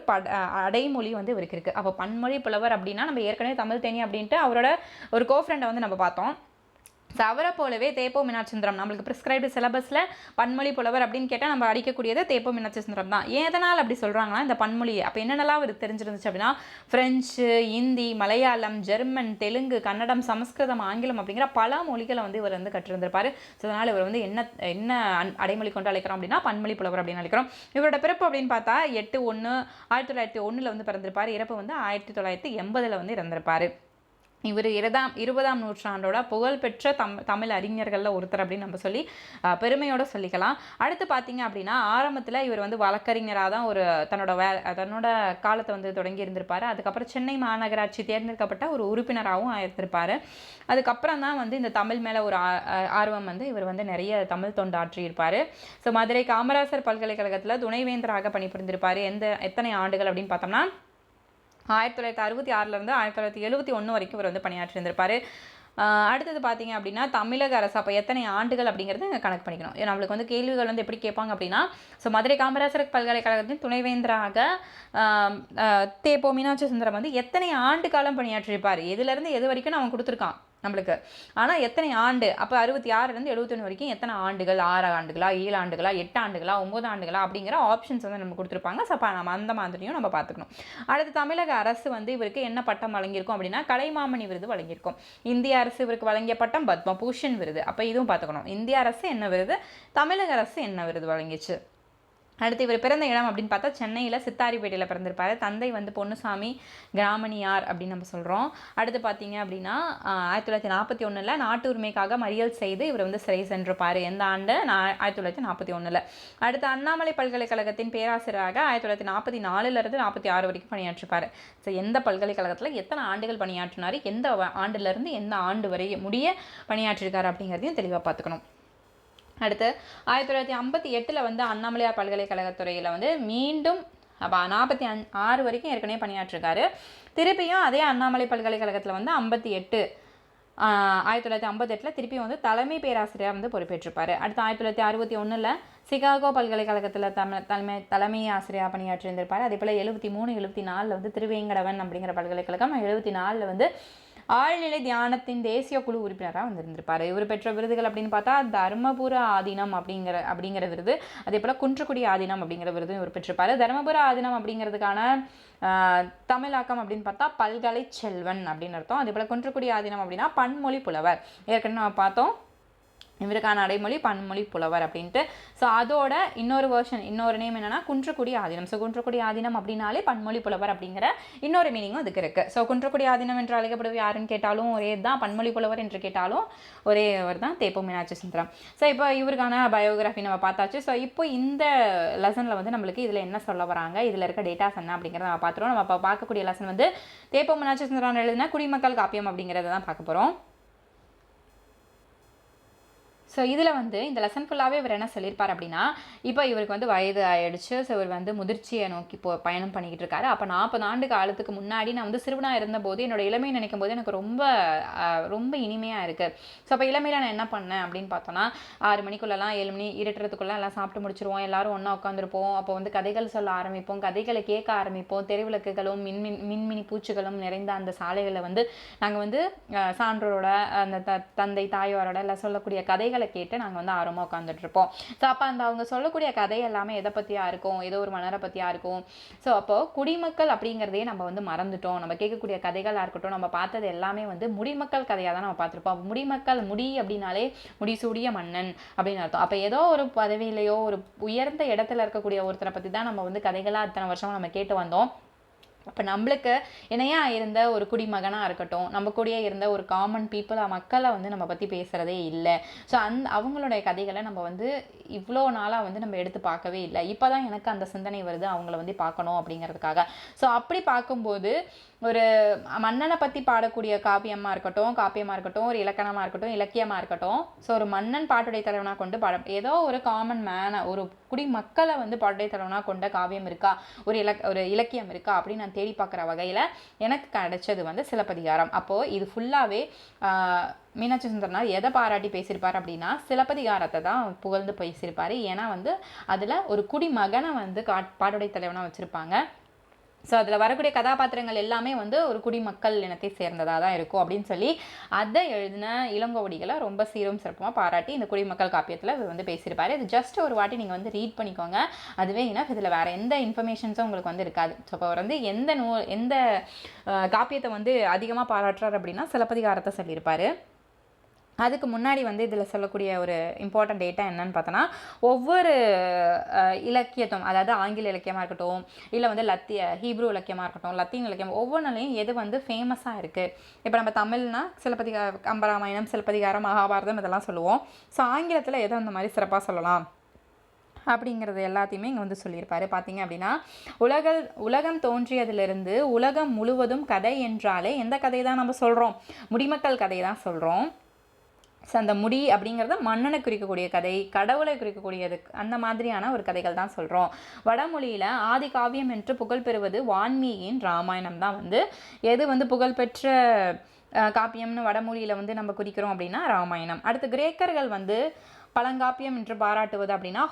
அடைமொழி வந்து இவருக்கு இருக்குது. அப்போ பன்மொழி புலவர் அப்படின்னா நம்ம ஏற்கனவே தமிழ் தேனி அப்படின்ட்டு அவரோட ஒரு கோஃப்ரெண்டை வந்து நம்ம பார்த்தோம். ஸோ அவரை போலவே தேப்போ மீனாட்சி சுந்தரம் நம்மளுக்கு ப்ரிஸ்கிரைப்டு சிலபஸில் பன்மொழி புலவர் அப்படின்னு கேட்டால் நம்ம அடிக்கக்கூடியது தேப்போ மீனாட்சி சுந்தரம் தான். எதனால் அப்படி சொல்கிறாங்கன்னா இந்த பன்மொழி அப்போ என்னென்னலாம் அவருக்கு தெரிஞ்சிருந்துச்சு அப்படின்னா ஃப்ரெஞ்சு, இந்தி, மலையாளம், ஜெர்மன், தெலுங்கு, கன்னடம், சமஸ்கிருதம், ஆங்கிலம் அப்படிங்கிற பல மொழிகளை வந்து இவர் வந்து கற்றிருந்திருப்பார். ஸோ அதனால் இவர் வந்து என்ன அடைமொழி கொண்டு அழைக்கிறோம் அப்படின்னா பன்மொழி புலவர் அப்படின்னு அழைக்கிறோம். இவரோட பிறப்பு அப்படின்னு பார்த்தா 8/1/1901 வந்து பிறந்திருப்பார். இறப்பு வந்து 1980 வந்து இறந்திருப்பார். இவர் 20ஆம் நூற்றாண்டோட புகழ்பெற்ற தமிழ் அறிஞர்களில் ஒருத்தர் அப்படின்னு நம்ம சொல்லி பெருமையோடு சொல்லிக்கலாம். அடுத்து பார்த்தீங்க அப்படின்னா ஆரம்பத்தில் இவர் வந்து வழக்கறிஞராக தான் தன்னோட காலத்தை வந்து தொடங்கி இருந்திருப்பார். அதுக்கப்புறம் சென்னை மாநகராட்சி தேர்ந்தெடுக்கப்பட்ட ஒரு உறுப்பினராகவும் ஆயிருந்திருப்பார். அதுக்கப்புறம் தான் வந்து இந்த தமிழ் மேலே ஒரு ஆர்வம் வந்து இவர் வந்து நிறைய தமிழ் தொண்டாற்றியிருப்பார். ஸோ மதுரை காமராசர் பல்கலைக்கழகத்தில் துணைவேந்தராக பணிபுரிந்திருப்பார். எத்தனை ஆண்டுகள் அப்படின்னு பார்த்தோம்னா 1966 1971 வரைக்கும் இவர் வந்து பணியாற்றியிருந்திருப்பார். அடுத்தது பார்த்தீங்க அப்படின்னா தமிழக அரசு அப்போ எத்தனை ஆண்டுகள் அப்படிங்கிறது இங்கே கணக்கு பண்ணிக்கணும். நம்மளுக்கு வந்து கேள்விகள் வந்து எப்படி கேட்பாங்க அப்படின்னா ஸோ மதுரை காமராசர் பல்கலைக்கழகத்தின் துணைவேந்தராக தேப்போ மீனாட்சி சுந்தரம் வந்து எத்தனை ஆண்டு காலம் பணியாற்றியிருப்பார், எதுலேருந்து எது வரைக்கும் அவன் கொடுத்துருக்கான் நம்மளுக்கு. ஆனால் எத்தனை ஆண்டு அப்போ 66 71 வரைக்கும் எத்தனை ஆண்டுகள், 6 ஆண்டுகளா, 7 ஆண்டுகளா, 8 ஆண்டுகளா, 9 ஆண்டுகளா அப்படிங்கிற ஆப்ஷன்ஸ் வந்து நம்ம கொடுத்துருப்பாங்க. ஸோ நம்ம அந்த மாதிரியும் நம்ம பார்த்துக்கணும். அடுத்து தமிழக அரசு வந்து இவருக்கு என்ன பட்டம் வழங்கியிருக்கும் அப்படின்னா கலைமாமணி விருது வழங்கியிருக்கும். இந்திய அரசு இவருக்கு வழங்கிய பட்டம் பத்மபூஷன் விருது. அப்போ இதுவும் பார்த்துக்கணும். இந்திய அரசு என்ன விருது, தமிழக அரசு என்ன விருது வழங்கிச்சு. அடுத்து இவர் பிறந்த இடம் அப்படின்னு பார்த்தா சென்னையில் சித்தாரிப்பேட்டையில் பிறந்திருப்பார். தந்தை வந்து பொன்னுசாமி கிராமணியார் அப்படின்னு நம்ம சொல்கிறோம். அடுத்து பார்த்தீங்க அப்படின்னா 1941 நாட்டு உரிமைக்காக மறியல் செய்து இவர் வந்து சிறை சென்றிருப்பார். எந்த ஆண்டு 1941. அடுத்து அண்ணாமலை பல்கலைக்கழகத்தின் பேராசிரியராக 1944 46 வரைக்கும் பணியாற்றிருப்பார். ஸோ எந்த பல்கலைக்கழகத்தில் எத்தனை ஆண்டுகள் பணியாற்றினார், எந்த ஆண்டுலேருந்து எந்த ஆண்டு வரை முடிய பணியாற்றிருக்காரு அப்படிங்கிறதையும் தெளிவாக பார்த்துக்கணும். அடுத்து 1958 வந்து அண்ணாமலையார் பல்கலைக்கழகத்துறையில் வந்து மீண்டும் 46 வரைக்கும் ஏற்கனவே பணியாற்றிருக்காரு. திருப்பியும் அதே அண்ணாமலை பல்கலைக்கழகத்தில் வந்து 1958 திருப்பியும் வந்து தலைமை பேராசிரியராக வந்து பொறுப்பேற்றிருப்பார். அடுத்து 1961 சிகாகோ பல்கலைக்கழகத்தில் தலைமை ஆசிரியராக பணியாற்றியிருந்திருப்பார். அதே போல் 73 74 வந்து திருவேங்கடவன் அப்படிங்கிற பல்கலைக்கழகம், 74 வந்து ஆழ்நிலை தியானத்தின் தேசிய குழு உறுப்பினராக வந்திருந்திருப்பார். இவர் பெற்ற விருதுகள் அப்படின்னு பார்த்தா தர்மபுர ஆதீனம் அப்படிங்கிற விருது, அதே போல் குன்றக்குடி ஆதீனம் அப்படிங்கிற விருதும் இவர் பெற்றிருப்பார். தர்மபுர ஆதீனம் அப்படிங்கிறதுக்கான தமிழாக்கம் அப்படின்னு பார்த்தா பல்கலை செல்வன் அப்படின்னு அர்த்தம். அதே போல் குன்றக்குடி ஆதீனம் அப்படின்னா பன்மொழி புலவர். ஏற்கனவே நம்ம பார்த்தோம் இவருக்கான அடைமொழி பன்மொழி புலவர் அப்படின்ட்டு. ஸோ அதோட இன்னொரு நேம் என்னன்னா குன்றக்குடி ஆதீனம். ஸோ குன்றக்குடி ஆதீனம் அப்படின்னாலே பன்மொழி புலவர் அப்படிங்கிற இன்னொரு மீனிங்கும் அதுக்கு இருக்குது. ஸோ குன்றக்குடி ஆதீனம் என்று அழைக்கப்படுவது யாருன்னு கேட்டாலும் ஒரே தான், பன்மொழி புலவர் என்று கேட்டாலும் ஒரே தான், தேப்போ மீனாட்சி சுந்தரம். ஸோ இப்போ இவருக்கான பயோகிராஃபி நம்ம பார்த்தாச்சு. ஸோ இப்போ இந்த லெசனில் வந்து நம்மளுக்கு இதில் என்ன சொல்ல வராங்க, இதில் இருக்க டேட்டாஸ் என்ன அப்படிங்கிறத நம்ம பார்த்துருவோம். நம்ம பார்க்கக்கூடிய லெசன் வந்து தேப்போ மீனாட்சி சுந்தரம் எழுதின குடிமக்கள் காப்பியம் அப்படிங்கிறத தான் பார்க்க போகிறோம். ஸோ இதில் வந்து இந்த லெசன் ஃபுல்லாகவே இவர் என்ன சொல்லியிருப்பார் அப்படின்னா இப்போ இவருக்கு வந்து வயது ஆயிடுச்சு. ஸோ இவர் வந்து முதிர்ச்சியை நோக்கி பயணம் பண்ணிக்கிட்டு இருக்காரு. அப்போ 40 ஆண்டு காலத்துக்கு முன்னாடி நான் வந்து சிறுவனாக இருந்தபோது என்னோட இளமையை நினைக்கும் போது எனக்கு ரொம்ப இனிமையாக இருக்குது. ஸோ அப்போ இளமையில் நான் என்ன பண்ணேன் அப்படின்னு பார்த்தோன்னா 6 மணிக்குள்ளெல்லாம் 7 மணி இருட்டுறதுக்குள்ளே எல்லாம் சாப்பிட்டு முடிச்சிருவோம், எல்லாரும் ஒன்றா உட்காந்துருப்போம். அப்போ வந்து கதைகள் சொல்ல ஆரம்பிப்போம், கதைகளை கேட்க ஆரம்பிப்போம். தெருவிளக்குகளும் மின்மினி பூச்சிகளும் நிறைந்த அந்த சாலைகளில் வந்து நாங்கள் வந்து சான்றோரோட அந்த தந்தை தாயோரோட எல்லாம் சொல்லக்கூடிய கதைகளை கேட்டு நாங்கள் வந்து ஆர்வமாக உட்காந்துட்டு இருப்போம். ஸோ அப்போ அவங்க சொல்லக்கூடிய கதை எல்லாமே எதை பற்றியா இருக்கும், ஏதோ ஒரு மன்னரை பற்றியா இருக்கும். ஸோ அப்போது குடிமக்கள் அப்படிங்கிறதே நம்ம வந்து மறந்துட்டோம். நம்ம கேட்கக்கூடிய கதைகளாக இருக்கட்டும், நம்ம பார்த்தது எல்லாமே வந்து முடிமக்கள் கதையாக தான் நம்ம பார்த்துருப்போம். முடிமக்கள் அப்படின்னாலே முடிசூடிய மன்னன் அப்படின்னு அர்த்தம். அப்போ ஏதோ ஒரு பதவியிலையோ ஒரு உயர்ந்த இடத்துல இருக்கக்கூடிய ஒருத்தரை பற்றி தான் நம்ம வந்து கதைகளாக அத்தனை வருஷமாக நம்ம கேட்டு வந்தோம். அப்போ நம்மளுக்கு இணையாக இருந்த ஒரு குடிமகனாக இருக்கட்டும், நம்ம கூடயே இருந்த ஒரு காமன் பீப்புளாக மக்களை வந்து நம்ம பற்றி பேசுகிறதே இல்லை. ஸோ அவங்களுடைய கதைகளை நம்ம வந்து இவ்வளோ நாளாக வந்து நம்ம எடுத்து பார்க்கவே இல்லை. இப்போ தான் எனக்கு அந்த சிந்தனை வருது அவங்கள வந்து பார்க்கணும் அப்படிங்கிறதுக்காக. ஸோ அப்படி பார்க்கும்போது ஒரு மன்னனை பற்றி பாடக்கூடிய காப்பியமாக இருக்கட்டும், ஒரு இலக்கணமாக இருக்கட்டும், இலக்கியமாக இருக்கட்டும், ஸோ ஒரு மன்னன் பாட்டுடை தலைவனாக கொண்டு ஏதோ ஒரு காமன் மேனை, ஒரு குடிமக்களை வந்து பாடுடைய தலைவனாக கொண்ட காவியம் இருக்கா, ஒரு இலக்கியம் இருக்கா அப்படின்னு நான் தேடி பார்க்குற வகையில் எனக்கு கிடைச்சது வந்து சிலப்பதிகாரம். அப்போது இது ஃபுல்லாகவே மீனாட்சி சுந்தரனார் எதை பாராட்டி பேசியிருப்பார் அப்படின்னா சிலப்பதிகாரத்தை தான் புகழ்ந்து பேசியிருப்பார். ஏன்னா வந்து அதில் ஒரு குடிமகனை வந்து பாடுடைய தலைவனாக வச்சுருப்பாங்க. ஸோ அதில் வரக்கூடிய கதாபாத்திரங்கள் எல்லாமே வந்து ஒரு குடிமக்கள் இனத்தை சேர்ந்ததாக தான் இருக்கும் அப்படின்னு சொல்லி அதை எழுதின இளங்கோவடிகளை ரொம்ப சீரும் சிறப்புமாக பாராட்டி இந்த குடிமக்கள் காப்பியத்தில் இவர் வந்து பேசியிருப்பார். இது ஜஸ்ட் ஒரு வாட்டி நீங்கள் வந்து ரீட் பண்ணிக்கோங்க, அதுவே இனஃப். இதில் வேறு எந்த இன்ஃபர்மேஷன்ஸும் உங்களுக்கு வந்து இருக்காது. ஸோ இப்போ வந்து எந்த காப்பியத்தை வந்து அதிகமாக பாராட்டுறார் அப்படின்னா சிலப்பதிகாரத்தை சொல்லியிருப்பார். அதுக்கு முன்னாடி வந்து இதில் சொல்லக்கூடிய ஒரு இம்பார்ட்டன்ட் டேட்டா என்னன்னு பார்த்தோன்னா, ஒவ்வொரு இலக்கியத்தும், அதாவது ஆங்கில இலக்கியமாக இருக்கட்டும், இல்லை வந்து ஹீப்ரு இலக்கியமாக இருக்கட்டும், லத்தீன் இலக்கியம், ஒவ்வொன்றுலையும் எது வந்து ஃபேமஸாக இருக்குது. இப்போ நம்ம தமிழ்னா சிலப்பதிகாரம், கம்பராமாயணம், சிலப்பதிகாரம், மகாபாரதம் இதெல்லாம் சொல்லுவோம். ஸோ ஆங்கிலத்தில் எதை அந்த மாதிரி சிறப்பாக சொல்லலாம் அப்படிங்கிறது எல்லாத்தையுமே இங்கே வந்து சொல்லியிருப்பாரு. பார்த்தீங்க அப்படின்னா, உலகம் தோன்றியதிலிருந்து உலகம் முழுவதும் கதை என்றாலே எந்த கதை தான் நம்ம சொல்கிறோம்? முடிமக்கள் கதையை தான் சொல்கிறோம். ஸோ அந்த முடி அப்படிங்கிறத மன்னனை குறிக்கக்கூடிய கதை, கடவுளை குறிக்கக்கூடியது, அந்த மாதிரியான ஒரு கதைகள் தான் சொல்கிறோம். வடமொழியில் ஆதி காவியம் என்று புகழ் பெறுவது வான்மீகியின் ராமாயணம் தான் வந்து எது வந்து புகழ்பெற்ற காப்பியம்னு வடமொழியில் வந்து நம்ம குறிக்கிறோம் அப்படின்னா ராமாயணம். அடுத்து கிரேக்கர்கள் வந்து பழங்காப்பியம் என்று பாராட்டுவது அப்படின்னா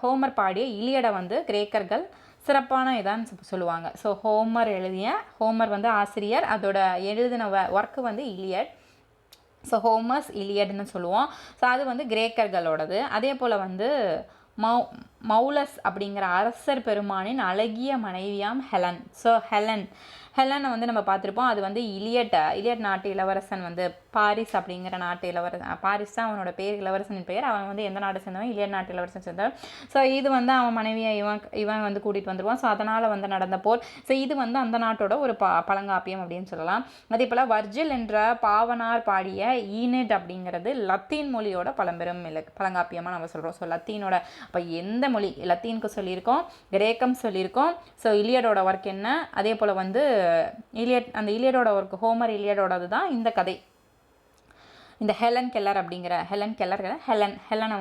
ஹோமர் பாடிய இலியடை வந்து கிரேக்கர்கள் சிறப்பான இதான்னு சொல்லுவாங்க. ஸோ ஹோமர் வந்து ஆசிரியர், அதோட எழுதின ஒர்க்கு வந்து இலியட். ஸோ ஹோமர்ஸ் இலியட்னு சொல்லுவோம். ஸோ அது வந்து கிரேக்கர்களோடது. அதே போல் வந்து மௌலஸ் அப்படிங்கிற அரசர் பெருமானின் அழகிய மனைவியாம் ஹெலன். ஸோ ஹெலனை வந்து நம்ம பார்த்துருப்போம். அது வந்து இலியட் நாட்டு இளவரசன் வந்து பாரிஸ் அப்படிங்கிற நாட்டு பாரிஸ் தான் அவனோட பேர், இளவரசனின் பெயர். அவன் வந்து எந்த நாடு சேர்ந்தவன்? இலியட் நாட்டு இளவரசன் சேர்ந்தவன். ஸோ இது வந்து அவன் மனைவியை இவன் வந்து கூட்டிகிட்டு வந்துடுவான். ஸோ அதனால் வந்து நடந்த போர். ஸோ இது வந்து அந்த நாட்டோட ஒரு பழங்காப்பியம் அப்படின்னு சொல்லலாம். அதே போல் வர்ஜில் என்ற பாவனார் பாடிய ஈனட் அப்படிங்கிறது லத்தீன் மொழியோட பழம்பெரும் பழங்காப்பியமாக நம்ம சொல்கிறோம். ஸோ லத்தீனோட, அப்போ எந்த மொழி? லத்தீனுக்கு சொல்லியிருக்கோம், கிரேக்கம் சொல்லியிருக்கோம். ஸோ இலியடோட ஒர்க் என்ன? அதே போல் வந்து இலியடோட ஒர்க், ஹோமர் இலியடோடது தான் இந்த கதை. இந்த ஹெலனை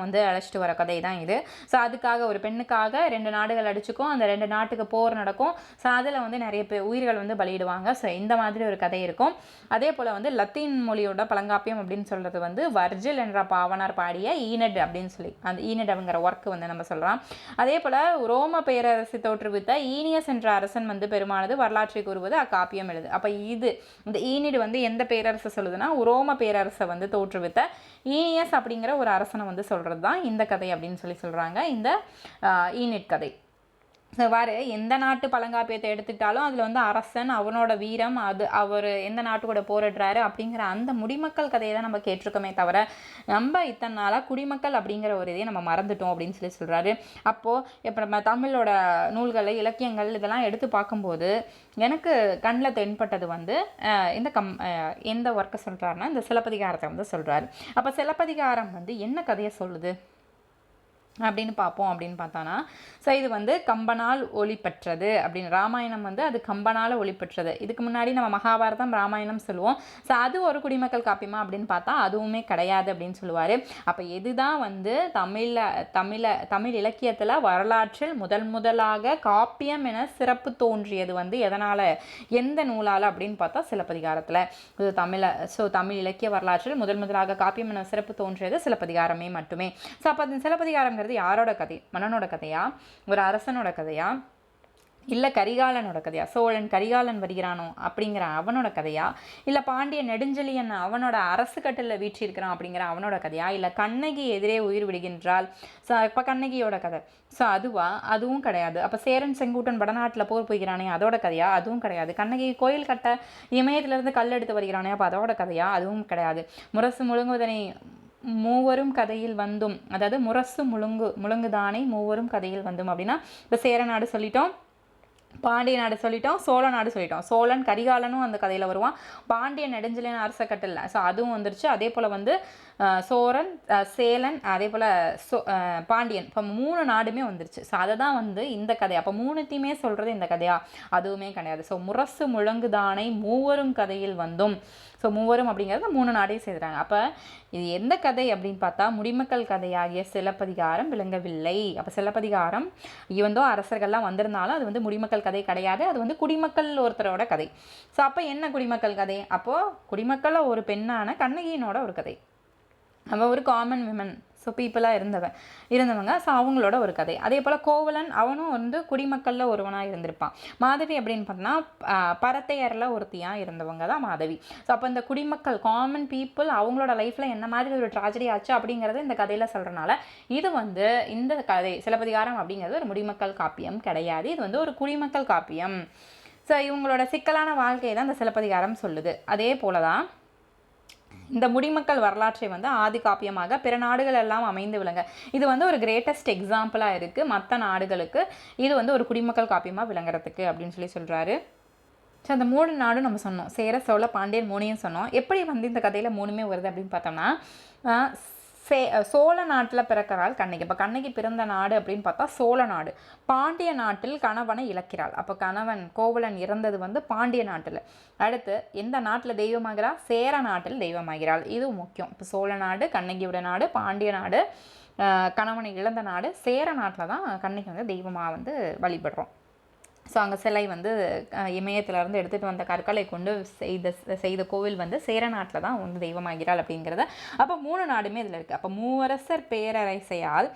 வந்து அழைச்சிட்டு வர கதை தான் இது. ஸோ அதுக்காக ஒரு பெண்ணுக்காக 2 நாடுகள் அடிச்சுக்கும், அந்த 2 நாட்டுக்கு போர் நடக்கும். ஸோ அதில் வந்து நிறைய பேர் உயிர்கள் வந்து பலியிடுவாங்க. ஸோ இந்த மாதிரி ஒரு கதை இருக்கும். அதே போல் வந்து லத்தீன் மொழியோட பழங்காப்பியம் அப்படின்னு சொல்கிறது வந்து வர்ஜில் என்ற பாவனார் பாடிய ஈனட் அப்படின்னு சொல்லி, அந்த ஈனட் அப்படிங்கிற ஒர்க்கு வந்து நம்ம சொல்கிறோம். அதே போல் ரோம பேரரசு தோற்றுவித்த ஈனியஸ் என்ற அரசன் வந்து பெருமானது வரலாற்றை கூறுவது அக்காப்பியம் எழுது. அப்போ இந்த ஈனிட் வந்து எந்த பேரரசை சொல்லுதுன்னா ரோம பேரரசை வந்து தோற்றுவித்த ஈனியஸ் அப்படிங்கிற ஒரு அரசனை வந்து சொல்கிறது தான் இந்த கதை அப்படின்னு சொல்லி சொல்கிறாங்க, இந்த ஈனிட் கதை. ஸோ வேறு எந்த நாட்டு பழங்காப்பியத்தை எடுத்துக்கிட்டாலும் அதில் வந்து அரசன், அவனோட வீரம், அவர் எந்த நாட்டு கூட போரிடுறாரு அப்படிங்கிற அந்த முடிமக்கள் கதையை தான் நம்ம கேட்டிருக்கோமே தவிர, நம்ம இத்தனை நாளாக குடிமக்கள் அப்படிங்கிற ஒரு இதையை நம்ம மறந்துட்டோம் அப்படின்னு சொல்லி சொல்கிறாரு. அப்போது இப்போ நம்ம தமிழோட நூல்கள், இலக்கியங்கள் இதெல்லாம் எடுத்து பார்க்கும்போது எனக்கு கண்ணில் தென்பட்டது வந்து எந்த ஒர்க்கை சொல்கிறாருன்னா இந்த சிலப்பதிகாரத்தை வந்து சொல்கிறாரு. அப்போ சிலப்பதிகாரம் வந்து என்ன கதையை சொல்லுது அப்படின்னு பார்ப்போம். அப்படின்னு பார்த்தானா, ஸோ இது வந்து கம்பனால் ஒளிப்பெற்றது அப்படின்னு, ராமாயணம் வந்து அது கம்பனால் ஒளிப்பெற்றது. இதுக்கு முன்னாடி நம்ம மகாபாரதம், ராமாயணம் சொல்லுவோம். ஸோ அது ஒரு குடிமக்கள் காப்பியமா அப்படின்னு பார்த்தா அதுவுமே கிடையாது அப்படின்னு சொல்லுவார். அப்போ எதுதான் வந்து தமிழ் இலக்கியத்தில் வரலாற்றில் முதலாக காப்பியம் என சிறப்பு தோன்றியது வந்து எதனால், எந்த நூலால் அப்படின்னு பார்த்தா சிலப்பதிகாரத்தில். இது தமிழ் இலக்கிய வரலாற்றில் முதலாக காப்பியம் என சிறப்பு தோன்றியது சிலப்பதிகாரமே மட்டுமே. ஸோ அப்போ அந்த சிலப்பதிகாரங்கிறது யாரோட கதை? மன்னனோட கதையா, ஒரு அரசனோட கதையா, இல்லை கரிகாலனோட கதையா? சோழன் கரிகாலன் வருகிறானோ அப்படிங்கிற அவனோட கதையா, இல்லை பாண்டிய நெடுஞ்செழியன் அவனோட அரசு கட்டில் வீற்றிருக்கிறான் அப்படிங்கிற அவனோட கதையா, இல்லை கண்ணகி எதிரே உயிர் விடுகின்றாள், ஸோ இப்போ கண்ணகியோட கதை. ஸோ அதுவும் கிடையாது. அப்போ சேரன் செங்குட்டன் வடநாட்டில் போர் போய்கிறானே அதோட கதையா? அதுவும் கிடையாது. கண்ணகி கோயில் கட்ட இமயத்திலிருந்து கல் எடுத்து வருகிறானே அப்போ அதோட கதையா? அதுவும் கிடையாது. முரசு முழுங்குவதனை மூவரும் கதையில் வந்தும், அதாவது முரசு முழுங்குதானே மூவரும் கதையில் வந்தும் அப்படின்னா இப்போ சேரநாடு சொல்லிட்டோம், பாண்டிய நாடு சொல்லிட்டோம், சோழ நாடு சொல்லிட்டோம். சோழன் கரிகாலனும் அந்த கதையில் வருவான். பாண்டியன் நெடுஞ்செழியன் அரச கட்டல, ஸோ அதுவும் வந்துருச்சு. அதே போல் வந்து சோழன், சேலன், அதே போல் பாண்டியன், இப்போ 3 நாடுமே வந்துருச்சு. ஸோ அதை தான் வந்து இந்த கதை. அப்போ 3த்தையுமே சொல்கிறது இந்த கதையா? அதுவுமே கிடையாது. ஸோ முரசு முழங்குதானை மூவரும் கதையில் வந்தும், ஸோ மூவரும் அப்படிங்கிறது 3 நாடையும் சேர்த்துறாங்க. அப்போ இது எந்த கதை அப்படின்னு பார்த்தா முடிமக்கள் கதையாகிய சிலப்பதிகாரம் விளங்கவில்லை. அப்போ சிலப்பதிகாரம் இவந்தோ அரசர்கள்லாம் வந்திருந்தாலும் அது வந்து முடிமக்கள் கதை கிடையாது, அது வந்து குடிமக்கள் ஒருத்தரோட கதை. ஸோ அப்போ என்ன குடிமக்கள் கதை? அப்போது குடிமக்களில் ஒரு பெண்ணான கண்ணகியினோட ஒரு கதை. அவள் ஒரு காமன் விமன், ஸோ பீப்புளாக இருந்தவங்க, ஸோ அவங்களோட ஒரு கதை. அதே போல் கோவலன் அவனும் வந்து குடிமக்களில் ஒருவனாக இருந்திருப்பான். மாதவி அப்படின்னு பார்த்தோன்னா பரத்தையரில் ஒருத்தியாக இருந்தவங்க தான் மாதவி. ஸோ அப்போ இந்த குடிமக்கள் காமன் பீப்புள் அவங்களோட லைஃப்பில் என்ன மாதிரி ஒரு ட்ராஜடி ஆச்சு அப்படிங்கிறது இந்த கதையில் சொல்கிறனால இது வந்து இந்த கதை சிலப்பதிகாரம் அப்படிங்கிறது ஒரு முடிமக்கள் காப்பியம் கிடையாது, இது வந்து ஒரு குடிமக்கள் காப்பியம். ஸோ இவங்களோட சிக்கலான வாழ்க்கையை தான் இந்த சிலப்பதிகாரம் சொல்லுது. அதே போல தான் இந்த முடிமக்கள் வரலாற்றை வந்து ஆதி காப்பியமாக பிற நாடுகள் எல்லாம் அமைந்து விளங்க இது வந்து ஒரு கிரேட்டஸ்ட் எக்ஸாம்பிளாக இருக்குது மற்ற நாடுகளுக்கு. இது வந்து ஒரு குடிமக்கள் காப்பியமாக விளங்குறதுக்கு அப்படின்னு சொல்கிறாரு. ஸோ அந்த 3 நாடும் நம்ம சொன்னோம், சேர சோழ பாண்டியன் 3ஐயும் சொன்னோம். எப்படி வந்து இந்த கதையில் 3மே வருது அப்படின்னு பார்த்தோம்னா சோழ நாட்டில் பிறக்கிறாள் கண்ணகி. இப்போ கண்ணகி பிறந்த நாடு அப்படின்னு பார்த்தா சோழ நாடு. பாண்டிய நாட்டில் கணவனை இழக்கிறாள். அப்போ கணவன் கோவலன் இறந்தது வந்து பாண்டிய நாட்டில். அடுத்து எந்த நாட்டில் தெய்வமாகிறாள்? சேர நாட்டில் தெய்வமாகிறாள். இது முக்கியம். இப்போ சோழ நாடு கண்ணகியோட நாடு, பாண்டிய நாடு கணவனை இழந்த நாடு, சேர நாட்டில் தான் கண்ணகி வந்து தெய்வமாக வந்து வழிபடுறோம். ஸோ அங்கே சிலை வந்து இமயத்திலேருந்து எடுத்துகிட்டு வந்த கற்களை கொண்டு செய்த கோவில் வந்து சேர நாட்டில் தான் வந்து தெய்வமாகிறாள் அப்படிங்கிறத. அப்போ 3 நாடுமே இதில் இருக்குது. அப்போ மூவரசர் பேரரசையால்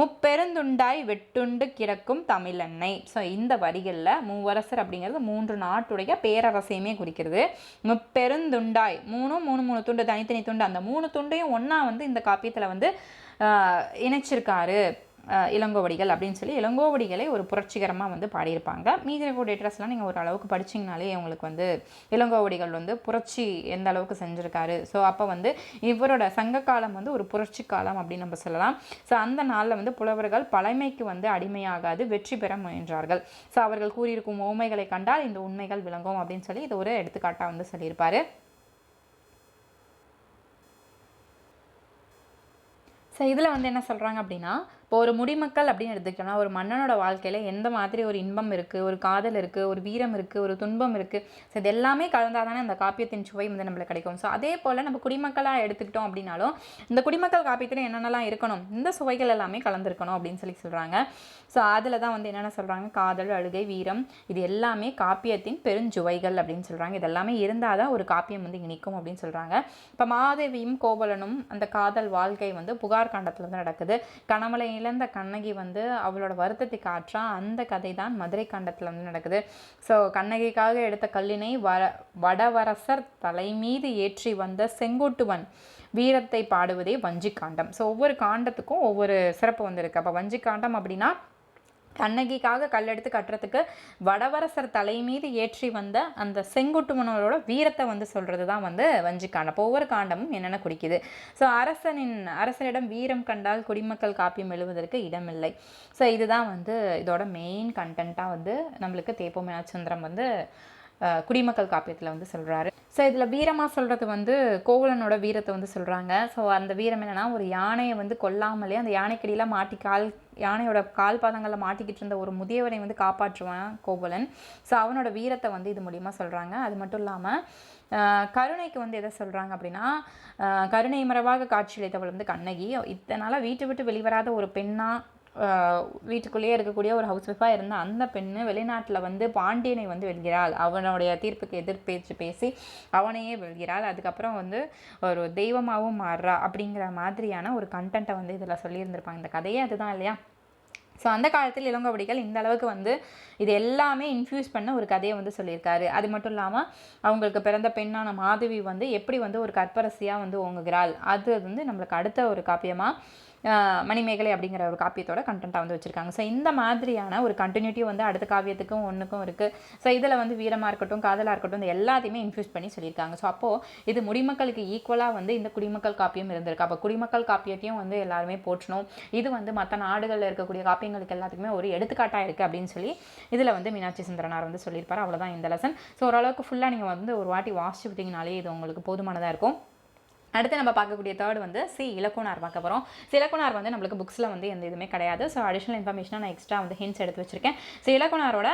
முப்பெருந்துண்டாய் வெட்டுண்டு கிடக்கும் தமிழன்னை. ஸோ இந்த வரிகளில் மூவரசர் அப்படிங்கிறது 3 நாட்டுடைய பேரரசையுமே குறிக்கிறது. முப்பெருந்துண்டாய் 3 துண்டு, தனித்தனி துண்டு, அந்த 3 துண்டையும் ஒன்றா வந்து இந்த காப்பியத்தில் வந்து இணைச்சிருக்காரு இளங்கோவடிகள் அப்படின்னு சொல்லி இளங்கோவடிகளை ஒரு புரட்சிகரமாக வந்து பாடியிருப்பாங்க. மீதி டேட்டர்ஸ்லாம் நீங்கள் ஒரு அளவுக்கு படிச்சிங்கனாலே உங்களுக்கு வந்து இளங்கோவடிகள் வந்து புரட்சி எந்த அளவுக்கு செஞ்சுருக்காரு. ஸோ அப்போ வந்து இவரோட சங்க காலம் வந்து ஒரு புரட்சி காலம் அப்படின்னு நம்ம சொல்லலாம். ஸோ அந்த நாளில் வந்து புலவர்கள் பழமைக்கு வந்து அடிமையாகாது வெற்றி பெற முயன்றார்கள். ஸோ அவர்கள் கூறியிருக்கும் உண்மைகளை கண்டால் இந்த உண்மைகள் விளங்கும் அப்படின்னு சொல்லி இது ஒரு எடுத்துக்காட்டாக வந்து சொல்லியிருப்பார். ஸோ இதில் வந்து என்ன சொல்கிறாங்க அப்படின்னா, இப்போ ஒரு முடிமக்கள் அப்படின்னு எடுத்துக்கிட்டோம்னா ஒரு மன்னனோட வாழ்க்கையில் எந்த மாதிரி ஒரு இன்பம் இருக்குது, ஒரு காதல் இருக்குது, ஒரு வீரம் இருக்குது, ஒரு துன்பம் இருக்குது. ஸோ இது எல்லாமே கலந்தால் தானே அந்த காப்பியத்தின் சுவை வந்து நம்மளுக்கு கிடைக்கும். ஸோ அதே போல் நம்ம குடிமக்களாக எடுத்துக்கிட்டோம் அப்படின்னாலும் இந்த குடிமக்கள் காப்பியத்தில் என்னென்னலாம் இருக்கணும், இந்த சுவைகள் எல்லாமே கலந்துருக்கணும் அப்படின்னு சொல்கிறாங்க. ஸோ அதில் தான் வந்து என்னென்ன சொல்கிறாங்க, காதல், அழுகை, வீரம், இது எல்லாமே காப்பியத்தின் பெருஞ்சுவைகள் அப்படின்னு சொல்கிறாங்க. இது எல்லாமே இருந்தால் தான் ஒரு காப்பியம் வந்து இனிக்கும் அப்படின்னு சொல்கிறாங்க. இப்போ மாதவியும் கோவலனும் அந்த காதல் வாழ்க்கை வந்து புகார் காண்டத்தில் வந்து நடக்குது. கணவனை இழந்த கண்ணகி வந்து அவளோட வருத்தத்தை காற்றா அந்த கதை தான் மதுரை காண்டத்தில் வந்து நடக்குது. ஸோ கண்ணகிக்காக எடுத்த கல்லினை வடவரசர் தலை மீது ஏற்றி வந்த செங்கோட்டுவன் வீரத்தை பாடுவதே வஞ்சிக்காண்டம். ஸோ ஒவ்வொரு காண்டத்துக்கும் ஒவ்வொரு சிறப்பு வந்து இருக்குது. அப்போ வஞ்சிக்காண்டம் அப்படின்னா கண்ணகிக்காக கல்லெடுத்து கட்டுறதுக்கு வடவரசர் தலை மீது ஏற்றி வந்த அந்த செங்குட்டுமனோட வீரத்தை வந்து சொல்கிறது தான் வந்து வஞ்சிக்காண்டம். இப்போ ஒவ்வொரு காண்டமும் என்னென்ன குறிக்குது. ஸோ அரசனிடம் வீரம் கண்டால் குடிமக்கள் காப்பியம் எழுவதற்கு இடமில்லை. ஸோ இதுதான் வந்து இதோட மெயின் கண்டென்ட்டாக வந்து நம்மளுக்கு தேப்போ மீனாட்சிசுந்தரம் வந்து குடிமக்கள் காப்பியத்தில் வந்து சொல்கிறாரு. ஸோ இதில் வீரமாக சொல்கிறது வந்து கோவலனோட வீரத்தை வந்து சொல்கிறாங்க. ஸோ அந்த வீரம் என்னென்னா, ஒரு யானையை வந்து கொல்லாமலே அந்த யானைக்கடியில் யானையோட கால் பாதங்களில் மாட்டிக்கிட்டு இருந்த ஒரு முதியவரை வந்து காப்பாற்றுவான் கோவலன். ஸோ அவனோட வீரத்தை வந்து இது மூலிமா சொல்கிறாங்க. அது மட்டும் இல்லாமல் கருணைக்கு வந்து எதை சொல்கிறாங்க அப்படின்னா, கருணை மரபாக காட்சியளித்தவள் வந்து கண்ணகி. இத்தனால் வீட்டை விட்டு வெளிவராத ஒரு பெண்ணாக வீட்டுக்குள்ளேயே இருக்கக்கூடிய ஒரு ஹவுஸ் ஒய்ஃபாக இருந்த அந்த பெண்ணு வெளிநாட்டில் வந்து பாண்டியனை வந்து வெல்கிறாள். அவனுடைய தீர்ப்புக்கு எதிர்பேச்சு பேசி அவனையே வெல்கிறாள். அதுக்கப்புறம் வந்து ஒரு தெய்வமாகவும் மாறுறா அப்படிங்கிற மாதிரியான ஒரு கண்டென்ட்டை வந்து இதில் சொல்லியிருந்திருப்பாங்க. இந்த கதையே அதுதான் இல்லையா. ஸோ அந்த காலத்தில் இளங்கோவடிகள் இந்த அளவுக்கு வந்து இது எல்லாமே இன்ஃப்யூஸ் பண்ண ஒரு கதையை வந்து சொல்லியிருக்காரு. அது மட்டும் இல்லாமல் அவங்களுக்கு பிறந்த பெண்ணான மாதவி வந்து எப்படி வந்து ஒரு கற்பரசியாக வந்து ஓங்குகிறாள், அது வந்து நம்மளுக்கு அடுத்த ஒரு காப்பியமாக மணிமேகலை அப்படிங்கிற ஒரு காப்பியத்தோட கண்டென்ட்டாக வந்து வச்சுருக்காங்க. ஸோ இந்த மாதிரியான ஒரு கண்டினியூட்டி வந்து அடுத்த காவியத்துக்கும் ஒன்றுக்கும் இருக்குது. ஸோ இதில் வந்து வீரமாக இருக்கட்டும், காதலாக இருக்கட்டும், இந்த எல்லாத்தையுமே இன்ஃப்யூஸ் பண்ணி சொல்லியிருக்காங்க. ஸோ அப்போது இது முடிமக்களுக்கு ஈக்குவலாக வந்து இந்த குடிமக்கள் காப்பியம் இருந்திருக்கு. அப்போ குடிமக்கள் காப்பியத்தையும் வந்து எல்லாருமே போற்றணும். இது வந்து மற்ற நாடுகளில் இருக்கக்கூடிய காப்பியங்களுக்கு எல்லாத்துக்குமே ஒரு எடுத்துக்காட்டாக இருக்குது அப்படின்னு சொல்லி இதில் வந்து மீனாட்சி சுந்தரனார் வந்து சொல்லியிருப்பார். அவ்வளோதான் இந்த லெசன். ஸோ ஓரளவுக்கு ஃபுல்லாக நீங்கள் வந்து ஒரு வாட்டி வாசிச்சு விட்டிங்கனாலே இது உங்களுக்கு போதுமானதாக இருக்கும். அடுத்து நம்ம பார்க்கக்கூடிய தேர்ட் வந்து இலக்குனார் பார்க்க போகிறோம். இலக்குனார் வந்து நம்மளுக்கு புக்ஸில் வந்து எந்த இதுவுமே கிடையாது. ஸோ அடிஷ்னல் இன்ஃபர்மேஷனாக நான் எக்ஸ்ட்ரா வந்து ஹிண்ட்ஸ் எடுத்து வச்சிருக்கேன். இலக்குனாரோட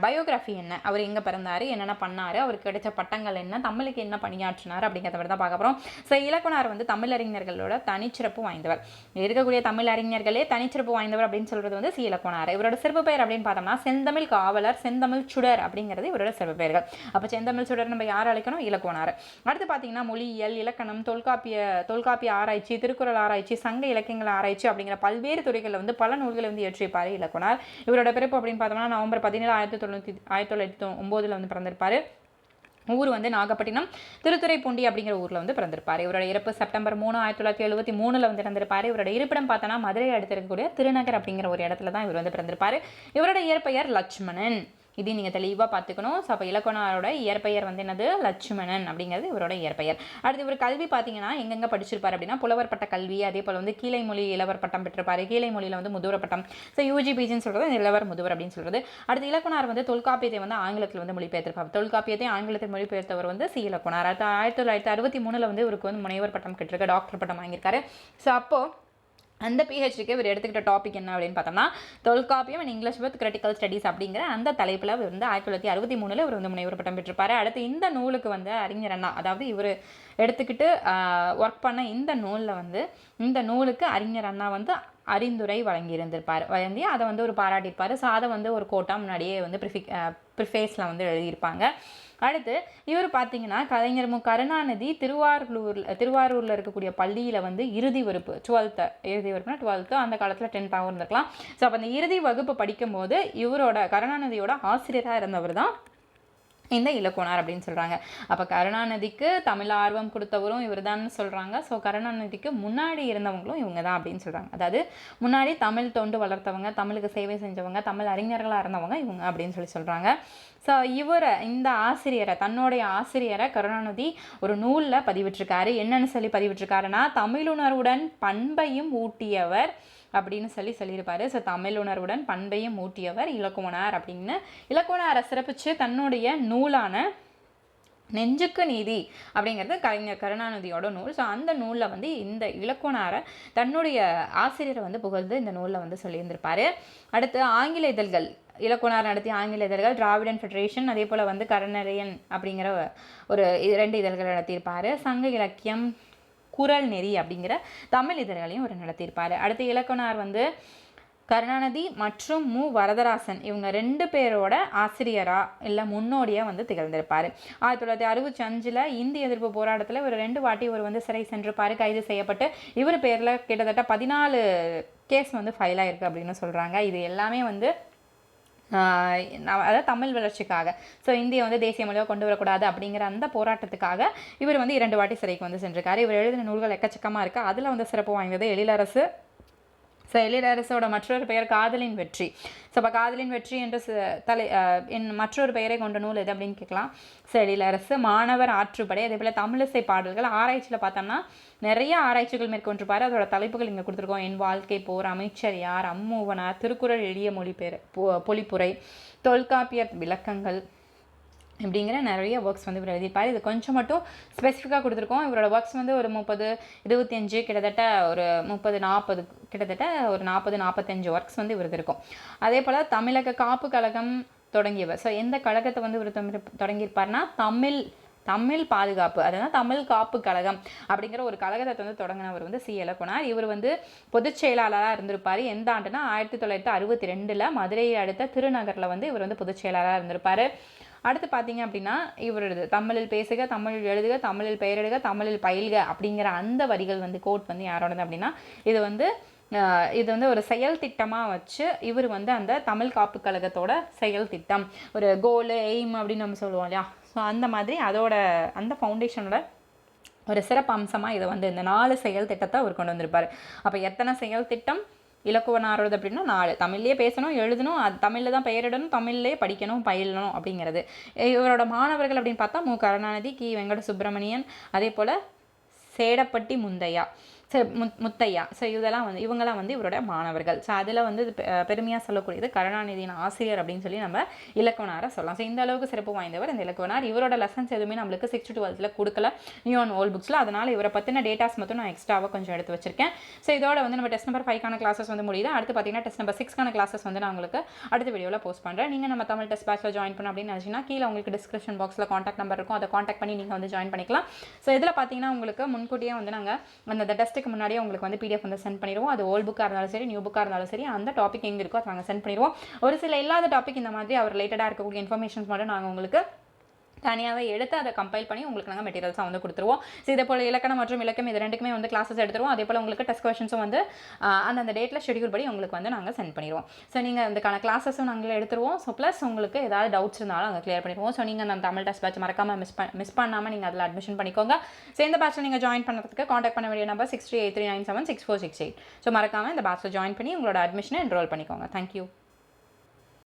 பயோகிராஃபி என்ன, அவர் எங்கே பிறந்தார், என்னென்ன பண்ணார், அவருக்கு கிடைச்ச பட்டங்கள் என்ன, தமிழுக்கு என்ன பணியாற்றினார் அப்படிங்கிறத மாதிரி தான் பார்க்க போகிறோம். இலக்குனார் வந்து தமிழறிஞர்களோட தனிச்சிறப்பு வாய்ந்தவர். இருக்கக்கூடிய தமிழ் அறிஞர்களே தனிச்சிறப்பு வாய்ந்தவர் அப்படின்னு சொல்கிறது வந்து இலக்குனார். இவரோட சிறப்பு பெயர் அப்படின்னு பார்த்தோம்னா செந்தமிழ் காவலர், செந்தமிழ் சுடர் அப்படிங்கிறது இவரோட சிறப்பு பெயர்கள். அப்போ செந்தமிழ் சுடர் நம்ம யார் அழைக்கணும்? இலக்குனார். அடுத்து பார்த்தீங்கன்னா மொழியியல், இலக்கணம், தொல்காப்பிய ஆராய்ச்சி, திருக்குறள் ஆராய்ச்சி, சங்க இலக்கியங்கள் ஆராய்ச்சி அப்படிங்கிற பல்வேறு துறைகளில் வந்து பல நூல்களை வந்து இயற்றியிருப்பார் இலக்குனார். இவரோட பிறப்பு அப்படின்னு பார்த்தோம்னா நவம்பர் 17, 1909 வந்து பிறந்திருப்பார். ஊர் வந்து நாகப்பட்டினம், திருத்துறைப்பூண்டி அப்படிங்கிற ஊரில் வந்து பிறந்திருப்பார். இவரோட இறப்பு செப்டம்பர் 3, 1973 வந்து இறந்திருப்பார். இவரோட இருப்பிடம் பார்த்தோன்னா மதுரை அடுத்து இருக்கக்கூடிய திருநகர் அப்படிங்கிற ஒரு இடத்துல தான் இவர் வந்து பிறந்திருப்பார். இவரோட இயற்பெயர் லட்சுமணன். இது நீங்கள் தெளிவாக பார்த்துக்கணும். ஸோ அப்போ இலக்குனாரோட இயற்பெயர் வந்து என்னது? லட்சுமணன் அப்படிங்கிறது இவரோட இயற்பெயர். அடுத்து இவர் கல்வி பார்த்தீங்கன்னா எங்கெங்கே படிச்சிருப்பார் அப்படின்னா புலவர் பட்ட கல்வி, அதே போல் வந்து கீழை மொழி இளவர் பட்டம் பெற்றிருப்பார். கீழை மொழியில் வந்து முதுவர் பட்டம். ஸோ யூஜி பிஜின்னு சொல்கிறது இளவர் முதுவர் அப்படின்னு சொல்கிறது. அடுத்து இலக்குனார் வந்து தொல்காப்பியத்தை வந்து ஆங்கிலத்தில் வந்து மொழிபெயர்த்திருப்பார். தொல்காப்பியத்தை ஆங்கிலத்தில் மொழிபெயர்த்தவர் வந்து இலக்குனார். அடுத்து 1963 வந்து இவருக்கு வந்து முனைவர் பட்டம் பெற்றிருக்க, டாக்டர் பட்டம் வாங்கியிருக்காரு. ஸோ அப்போது அந்த பிஹெச்டிக்கு இவர் எடுத்துக்கிட்ட டாபிக் என்ன அப்படின்னு பார்த்தோம்னா Tolkappiyam and English with critical studies அப்படிங்கிற அந்த தலைப்பில் வந்து 1963 இவர் வந்து முனைவர் பட்டம் பெற்றிருப்பார். அடுத்து இந்த நூலுக்கு வந்து அறிஞர் அண்ணா, அதாவது இவர் எடுத்துக்கிட்டு ஒர்க் பண்ண இந்த நூலில் வந்து இந்த நூலுக்கு அறிஞர் அண்ணா வந்து அறிந்துரை வழங்கியிருந்திருப்பார். அதை வந்து ஒரு பாராட்டியிருப்பார். ஸோ அதை வந்து ஒரு கோட்டா முன்னாடியே வந்து ப்ரிஃபேஸில் வந்து எழுதியிருப்பாங்க. அடுத்து இவர் பார்த்தீங்கன்னா கலைஞர் மு கருணாநிதி திருவாரூரில் இருக்கக்கூடிய பள்ளியில் வந்து இறுதி வகுப்புனா 12th, அந்த காலத்தில் 10th இருந்திருக்கலாம். ஸோ அப்போ அந்த இறுதி வகுப்பு படிக்கும்போது இவரோட கருணாநிதியோட ஆசிரியராக இருந்தவர் தான் இந்த இலக்குனார் அப்படின்னு சொல்கிறாங்க. அப்போ கருணாநிதிக்கு தமிழ் ஆர்வம் கொடுத்தவரும் இவர் தான் சொல்கிறாங்க. ஸோ கருணாநிதிக்கு முன்னாடி இருந்தவங்களும் இவங்க தான் அப்படின்னு சொல்கிறாங்க. அதாவது முன்னாடி தமிழ் தொண்டு வளர்த்தவங்க, தமிழுக்கு சேவை செஞ்சவங்க, தமிழ் அறிஞர்களாக இருந்தவங்க இவங்க அப்படின்னு சொல்கிறாங்க. ஸோ இந்த ஆசிரியரை, தன்னுடைய ஆசிரியரை கருணாநிதி ஒரு நூலில் பதிவிட்டிருக்காரு. என்னன்னு சொல்லி பதிவிட்டிருக்காருன்னா தமிழுணர்வுடன் பண்பையும் ஊட்டியவர் அப்படின்னு சொல்லியிருப்பாரு. ஸோ தமிழுணர்வுடன் பண்பையும் ஊட்டியவர் இலக்குவனார் அப்படின்னு இலக்குவனாரை சிறப்பித்து தன்னுடைய நூலான நெஞ்சுக்கு நீதி அப்படிங்கிறது கலைஞர் கருணாநிதியோட நூல். ஸோ அந்த நூலில் வந்து இந்த இலக்குவனாரை தன்னுடைய ஆசிரியரை வந்து புகழ்ந்து இந்த நூலில் வந்து சொல்லியிருந்திருப்பார். அடுத்து ஆங்கில இதழ்கள், இலக்குனார் நடத்திய ஆங்கில இதழ்கள் திராவிடன் ஃபெடரேஷன், அதே போல் வந்து கருணரையன் அப்படிங்கிற ஒரு 2 இதழ்கள் நடத்தியிருப்பார். சங்க இலக்கியம், குறள் நெறி அப்படிங்கிற தமிழ் இதழ்களையும் ஒரு நடத்தியிருப்பார். அடுத்து இலக்குனார் வந்து கருணாநிதி மற்றும் மு வரதராசன் இவங்க 2 பேரோட ஆசிரியராக இல்லை முன்னோடியாக வந்து திகழ்ந்திருப்பார். 1965 இந்திய எதிர்ப்பு போராட்டத்தில் ஒரு 2 வாட்டி இவர் வந்து சிறை சென்றிருப்பார், கைது செய்யப்பட்டு. இவர் பேரில் கிட்டத்தட்ட 14 கேஸ் வந்து ஃபைல் ஆகிருக்கு அப்படின்னு சொல்கிறாங்க. இது எல்லாமே வந்து அதாவது தமிழ் வளர்ச்சிக்காக, ஸோ இந்தியை வந்து தேசிய மொழியாக கொண்டு வரக்கூடாது அப்படிங்கிற அந்த போராட்டத்துக்காக இவர் வந்து 2 வாட்டி சிறைக்கு வந்து சென்றிருக்காரு. இவர் எழுதின நூல்கள் எக்கச்சக்கமாக இருக்குது. அதில் வந்து சிறப்பு வாய்ந்தது எழிலரசு. ஸோ எழிலரசோட மற்றொரு பெயர் காதலின் வெற்றி. ஸோ அப்போ காதலின் வெற்றி என்று மற்றொரு பெயரை கொண்ட நூல் எது அப்படின்னு கேட்கலாம். ஸோ எழிலரசு, மாணவர் ஆற்றுப்படை, அதே போல் தமிழிசை பாடல்கள். ஆராய்ச்சியில் பார்த்தோம்னா நிறைய ஆராய்ச்சிகள் மேற்கொண்டிருப்பார். அதோட தலைப்புகள் இங்கே கொடுத்துருக்கோம். என் வாழ்க்கை போர், அமைச்சர் யார், அம்மூவனார், திருக்குறள் எளிய பொழிப்புரை, தொல்காப்பியர் விளக்கங்கள் இப்படிங்கிற நிறைய ஒர்க்ஸ் வந்து இவர் எழுதியிருப்பார். இது கொஞ்சம் மட்டும் ஸ்பெசிஃபிக்காக கொடுத்துருக்கோம். இவரோட ஒர்க்ஸ் வந்து ஒரு 30, 25 கிட்டத்தட்ட ஒரு 30, 40 கிட்டத்தட்ட ஒரு 40, 45 ஒர்க்ஸ் வந்து இவர் இருக்கும். அதே போல் தமிழக காப்பு கழகம் தொடங்கியவர். ஸோ எந்த கழகத்தை வந்து இவர் தொடங்கியிருப்பார்னா தமிழ் பாதுகாப்பு, அதாவது தமிழ் காப்பு கழகம் அப்படிங்கிற ஒரு கழகத்தை வந்து தொடங்கினவர் வந்து இலக்குனார். இவர் வந்து பொதுச் செயலாளராக இருந்திருப்பார். எந்த ஆண்டுனா 1962 மதுரையை அடுத்த திருநகரில் வந்து இவர் வந்து பொதுச் செயலாளராக இருந்திருப்பார். அடுத்து பார்த்தீங்க அப்படின்னா இவரது தமிழில் பேசுக, தமிழில் எழுதுக, தமிழில் பெயரிடுக, தமிழில் பயில்க அப்படிங்கிற அந்த வரிகள் வந்து கோட் வந்து யாரோடது அப்படின்னா இது வந்து ஒரு செயல் திட்டமாக வச்சு இவர் வந்து அந்த தமிழ் காப்பு கழகத்தோட செயல் திட்டம், ஒரு கோலு எய்ம் அப்படின்னு நம்ம சொல்லுவோம் இல்லையா. ஸோ அந்த மாதிரி அந்த ஃபவுண்டேஷனோட ஒரு சிறப்பு அம்சமாக இதை வந்து இந்த 4 செயல் திட்டத்தை அவர் கொண்டு வந்திருப்பார். அப்போ எத்தனை செயல் திட்டம் இலக்குவனாரோடது அப்படின்னா 4. தமிழ்லேயே பேசணும், எழுதணும், அது தமிழில் தான் பெயரிடணும், தமிழ்லேயே படிக்கணும், பயிலணும் அப்படிங்கிறது. இவரோட மாணவர்கள் அப்படின்னு பார்த்தா மு. கருணாநிதி, கி. வெங்கட சுப்பிரமணியன், அதே போல் சேடப்பட்டி முத்தையா. ஸோ இதெல்லாம் வந்து இவங்கெல்லாம் வந்து இவரோட மாணவர்கள். ஸோ அதில் வந்து பெருமையாக சொல்லக்கூடியது கருணாநிதியின் ஆசிரியர் அப்படின்னு சொல்லி நம்ம இலக்குவனாரை சொல்லலாம். ஸோ இந்த அளவுக்கு சிறப்பு வாய்ந்தவர் இந்த இலக்குவனார். இவரோட லெசன்ஸ் எதுவுமே நம்மளுக்கு 6th to 12th கொடுக்கல நியூ அண்ட் ஓல்ட் புக்ஸில். அதனால் இவரை பற்றின டேட்டாஸ் மட்டும் நான் எக்ஸ்ட்ராவாக கொஞ்சம் எடுத்து வச்சிருக்கேன். ஸோ இதோட வந்து நம்ம டெஸ்ட் நம்பர் 5க்கான கிளாஸஸ் வந்து முடியுது. அடுத்து பார்த்தீங்கன்னா டெஸ்ட் நம்பர் 6க்கான கிளாஸஸ் வந்து நான் உங்களுக்கு அடுத்த வீடியோவில் போஸ்ட் பண்ணுறேன். நீங்கள் நம்ம தமிழ் டெஸ்ட் பேட்சில் ஜாயின் பண்ண அப்படின்னு நினச்சிங்கன்னா கீழே உங்களுக்கு டிஸ்கிரிப்ஷன் பாக்ஸில் காண்டாக்ட் நம்பர் இருக்கும். அதை காண்டாக்ட் பண்ணி நீங்கள் வந்து ஜாயின் பண்ணிக்கலாம். ஸோ இதில் பார்த்தீங்கன்னா உங்களுக்கு முன்கூட்டியே வந்து நாங்கள் அந்த டெஸ்ட்டுக்கு முன்னாடியே உங்களுக்கு வந்து PDF வந்து சென்ட் பண்ணிடுவோம். அது ஓல்ட் புக்காக இருந்தாலும் சரி, நியூ புக்காக இருந்தாலும் சரி, அந்த டாபிக் எங்கே இருக்கோ அதை நாங்கள் சென்ட் பண்ணிடுவோம். ஒரு சில இல்லாத டாபிக் இந்த மாதிரி அவர் ரிலேட்டடாக இருக்கக்கூடிய இன்ஃபர்மேஷன்ஸ் மட்டும் நாங்கள் உங்களுக்கு தனியாகவே எடுத்து அதை கம்பைல் பண்ணி உங்களுக்கு நாங்கள் மெட்டீரியல்ஸாக வந்து கொடுத்துருவோம். ஸோ இதே போல் இலக்கணம் மற்றும் இலக்கம் இது ரெண்டுக்குமே வந்து கிளாஸஸ் எடுத்துருவோம். அதே போல் உங்களுக்கு டெஸ்ட் கொஷன்ஸும் வந்து அந்த டேட்டில் ஷெடியூல் படி உங்களுக்கு வந்து நாங்கள் சென்ட் பண்ணிடுவோம். ஸோ நீங்கள் அதுக்கான கிளாஸஸும் நாங்களே எடுத்துருவோம். ஸோ ப்ளஸ் உங்களுக்கு ஏதாவது டவுட்ஸ் இருந்தாலும் அங்கே கிளியர் பண்ணிடுவோம். ஸோ நீங்கள் அந்த தமிழ் டெஸ்ட் பேட்ச் மறக்காமல் மிஸ் பண்ணாமல் நீங்கள் அதில் அட்மிஷன் பண்ணிக்கோங்க. ஸோ இந்த பேட்சில் நீங்கள் ஜாயின் பண்ணுறதுக்கு காண்டாக்ட் பண்ண வேண்டிய நம்பர் 6383976468. ஸோ மறக்காமல் இந்த பேட்சில் ஜாயின் பண்ணி உங்களோட அட்மிஷனை என்ரோல் பண்ணிக்கோங்க. தேங்க்யூ.